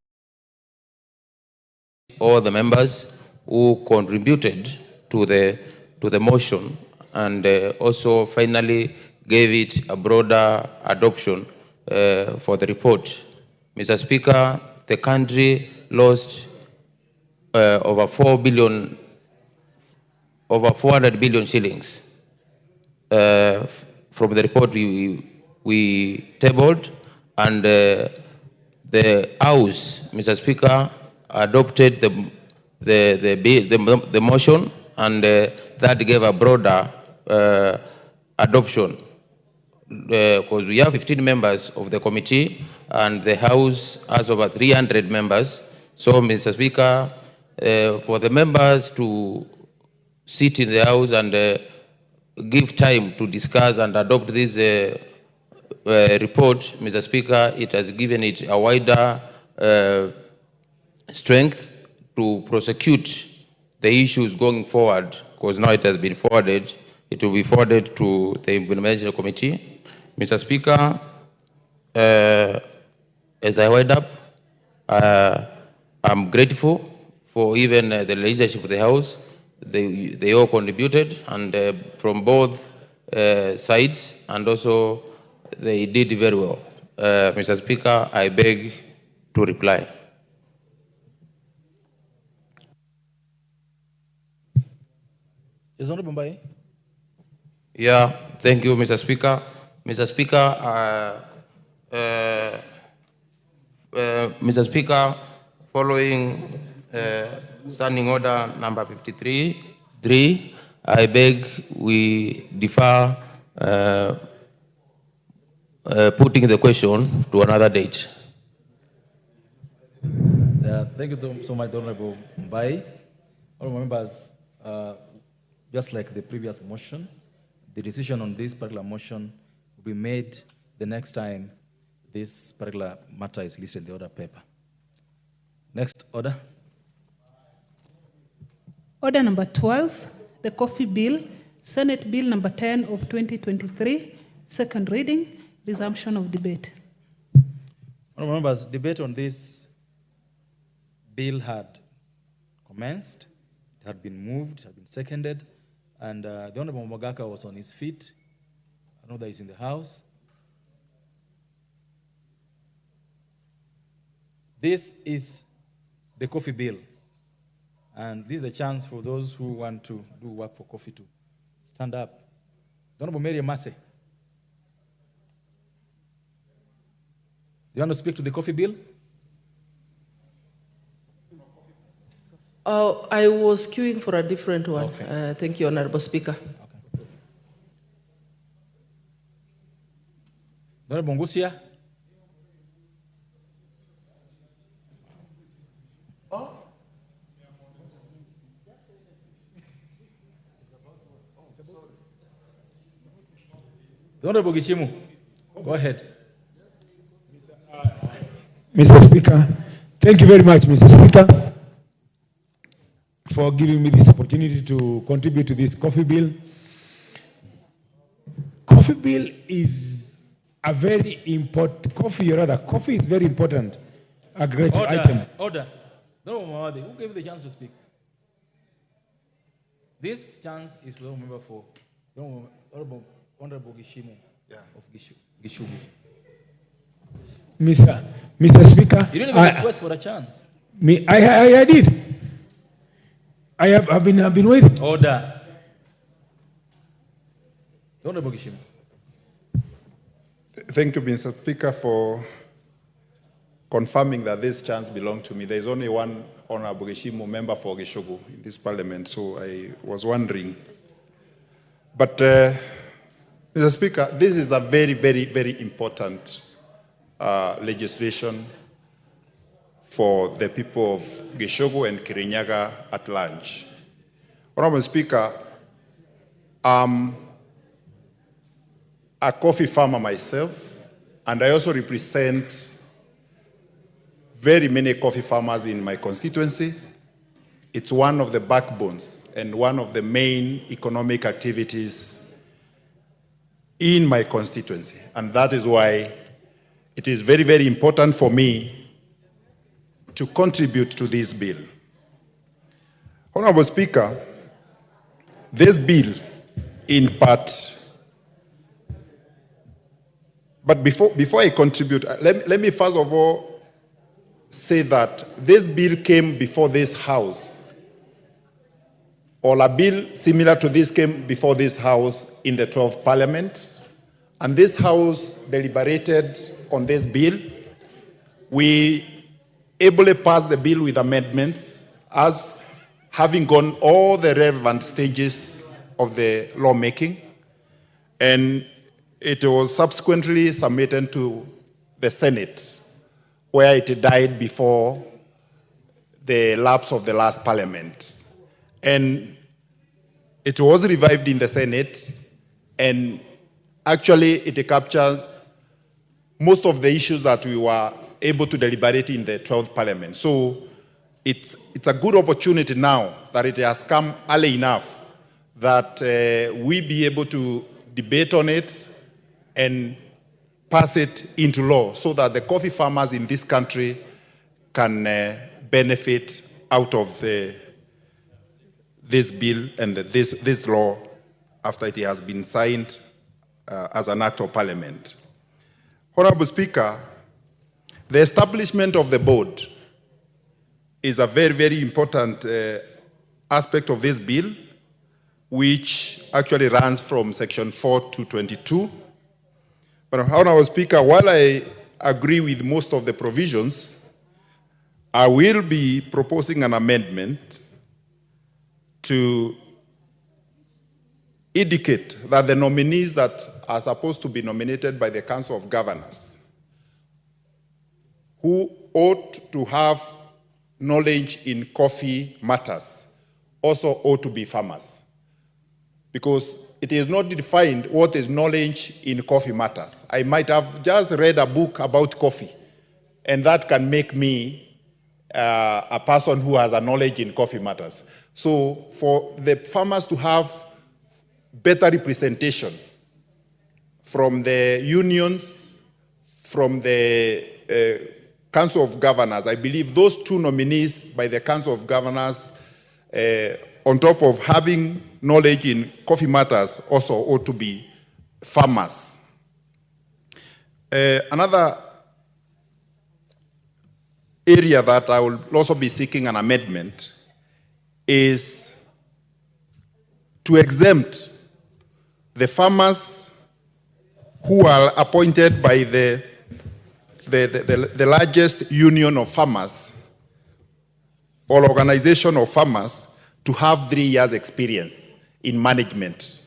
[SPEAKER 13] all the members who contributed to the motion and also finally gave it a broader adoption for the report. Mr. Speaker, the country lost over 400 billion shillings from the report we tabled, and the House, Mr. Speaker, adopted the motion, and that gave a broader adoption, because we have 15 members of the committee and the House has over 300 members. So, Mr. Speaker, for the members to sit in the House and give time to discuss and adopt this report, Mr. Speaker, it has given it a wider strength to prosecute the issues going forward, because now it has been forwarded. It will be forwarded to the Implementation Committee. Mr. Speaker, as I wind up, I'm grateful for even the leadership of the House. They all contributed, and from both sides, and also they did very well. Mr. Speaker, I beg to reply.
[SPEAKER 9] Is Honorable Mbai?
[SPEAKER 13] Yeah, thank you, Mr. Speaker. Mr. Speaker, Mr. Speaker, following standing order number 53.3, I beg we defer putting the question to another date.
[SPEAKER 9] Thank you so much, Honorable Mbai. Honorable members, just like the previous motion, the decision on this particular motion will be made the next time this particular matter is listed in the order paper. Next order.
[SPEAKER 14] Order number 12, the Coffee Bill, Senate Bill number 10 of 2023, second reading, resumption of debate.
[SPEAKER 9] Honorable members, debate on this bill had commenced, it had been moved, it had been seconded, and the Honorable Mogaka was on his feet. I know that he's in the House. This is the coffee bill, and this is a chance for those who want to do work for coffee to stand up. The Honorable Mary Massey. You want to speak to the coffee bill?
[SPEAKER 16] Oh, I was queuing for a different one.
[SPEAKER 9] Okay.
[SPEAKER 16] Thank you, Honorable Speaker.
[SPEAKER 9] Okay. Honorable Ngusia. Honorable Gichimu, go ahead.
[SPEAKER 17] Mr. Speaker, thank you very much, Mr. Speaker, for giving me this opportunity to contribute to this coffee bill. Coffee bill is a very important, coffee is very important, a great item.
[SPEAKER 9] Order. Honorable Mawadi, who gave you the chance to speak? This chance is for the member for Honorable Gishimu of Gishugu.
[SPEAKER 17] Mr. Speaker,
[SPEAKER 9] You didn't even request for a chance.
[SPEAKER 17] I did. I've been waiting.
[SPEAKER 9] Order. Honorable Gishimu.
[SPEAKER 8] Thank you, Mr. Speaker, for confirming that this chance belonged to me. There is only one Honorable Gishimu member for Gishugu in this parliament, so I was wondering. But, Mr. Speaker, this is a very, very, very important legislation for the people of Gishugu and Kirinyaga at large. Honorable Speaker, I'm a coffee farmer myself, and I also represent very many coffee farmers in my constituency. It's one of the backbones and one of the main economic activities in my constituency. And that is why it is very, very important for me to contribute to this bill. Honorable Speaker, this bill in part, but before I contribute, let me first of all say that this bill came before this House, or a bill similar to this came before this House in the 12th Parliament, and this House deliberated on this bill. We ably passed the bill with amendments, as having gone all the relevant stages of the lawmaking, and it was subsequently submitted to the Senate, where it died before the lapse of the last Parliament. And it was revived in the Senate, and actually it captured most of the issues that we were able to deliberate in the 12th Parliament. So it's a good opportunity now that it has come early enough that we be able to debate on it and pass it into law so that the coffee farmers in this country can benefit out of this bill and this law after it has been signed as an act of parliament. Honorable Speaker, the establishment of the board is a very, very important aspect of this bill, which actually runs from section 4 to 22. But Honorable Speaker, while I agree with most of the provisions, I will be proposing an amendment to indicate that the nominees that are supposed to be nominated by the Council of Governors, who ought to have knowledge in coffee matters, also ought to be farmers. Because it is not defined what is knowledge in coffee matters. I might have just read a book about coffee, and that can make me a person who has a knowledge in coffee matters. So for the farmers to have better representation from the unions, from the Council of Governors, I believe those two nominees by the Council of Governors, on top of having knowledge in coffee matters, also ought to be farmers. Another area that I will also be seeking an amendment is to exempt the farmers who are appointed by the largest union of farmers or organization of farmers to have 3 years experience in management.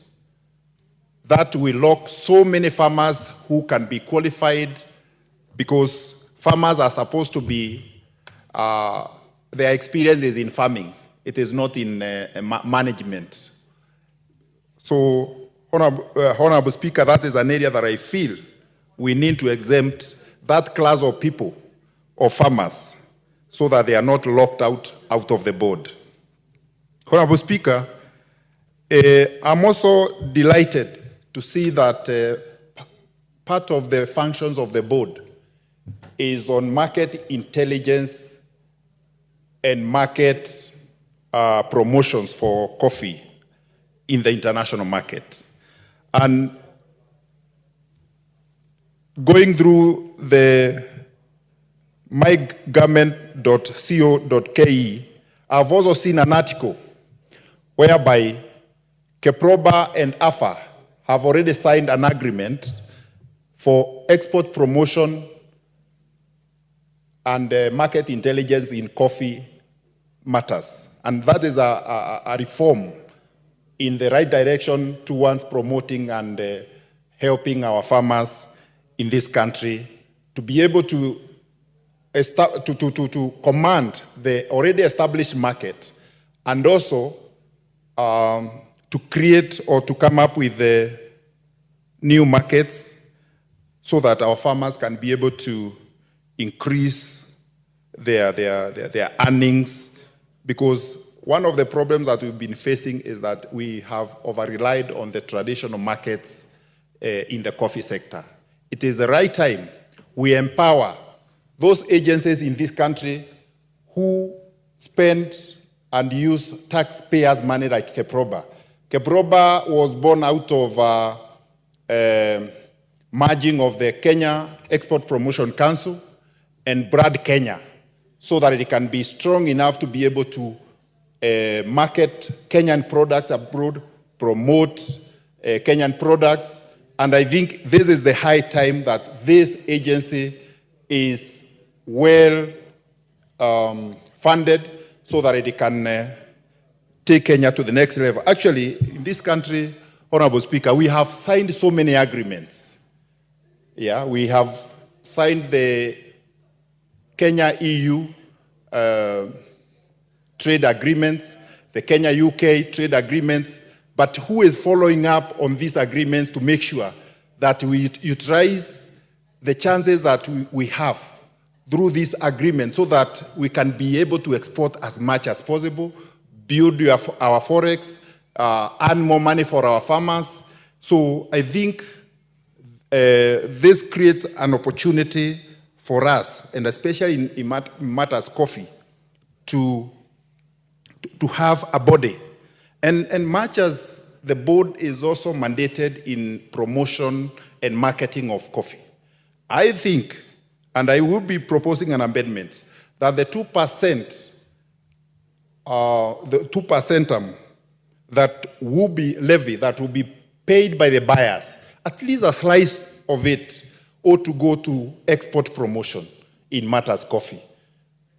[SPEAKER 8] That will lock so many farmers who can be qualified, because farmers are supposed to be, their experience is in farming. It is not in management. So, Honorable Speaker, that is an area that I feel we need to exempt that class of people, or farmers, so that they are not locked out of the board. Honorable Speaker, I'm also delighted to see that part of the functions of the board is on market intelligence and market promotions for coffee in the international market. And going through the mygovernment.co.ke, I've also seen an article whereby Keproba and AFA have already signed an agreement for export promotion and market intelligence in coffee matters. And that is a reform in the right direction towards promoting and helping our farmers in this country to be able to command the already established market, and also to create or to come up with new markets so that our farmers can be able to increase their earnings. Because one of the problems that we've been facing is that we have over-relied on the traditional markets in the coffee sector. It is the right time we empower those agencies in this country who spend and use taxpayers' money like Keproba. Keproba was born out of merging of the Kenya Export Promotion Council and Brad Kenya, so that it can be strong enough to be able to market Kenyan products abroad, promote Kenyan products. And I think this is the high time that this agency is well funded so that it can take Kenya to the next level. Actually, in this country, Honorable Speaker, we have signed so many agreements. Yeah, we have signed the Kenya-EU trade agreements, the Kenya-UK trade agreements, but who is following up on these agreements to make sure that we utilize the chances that we have through this agreement so that we can be able to export as much as possible, build our forex, earn more money for our farmers. So I think this creates an opportunity for us, and especially in matters coffee, to have a body. And much as the board is also mandated in promotion and marketing of coffee. I think, and I will be proposing an amendment, that the 2%, that will be levied, that will be paid by the buyers, at least a slice of it ought to go to export promotion in matters coffee.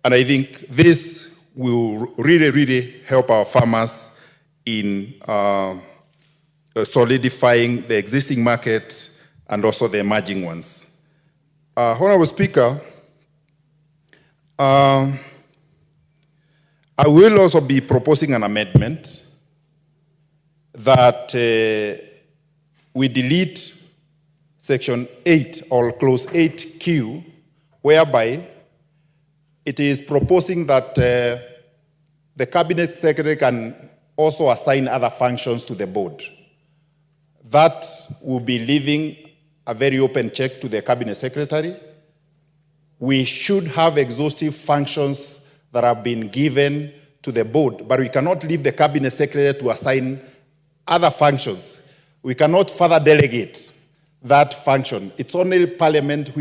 [SPEAKER 8] And I think this will really help our farmers in solidifying the existing market and also the emerging ones. Honorable Speaker, I will also be proposing an amendment that we delete Section 8 or Clause 8Q, whereby it is proposing that the Cabinet Secretary can also assign other functions to the board. That will be leaving a very open check to the Cabinet Secretary. We should have exhaustive functions that have been given to the board, but we cannot leave the Cabinet Secretary to assign other functions. We cannot further delegate that function. It's only Parliament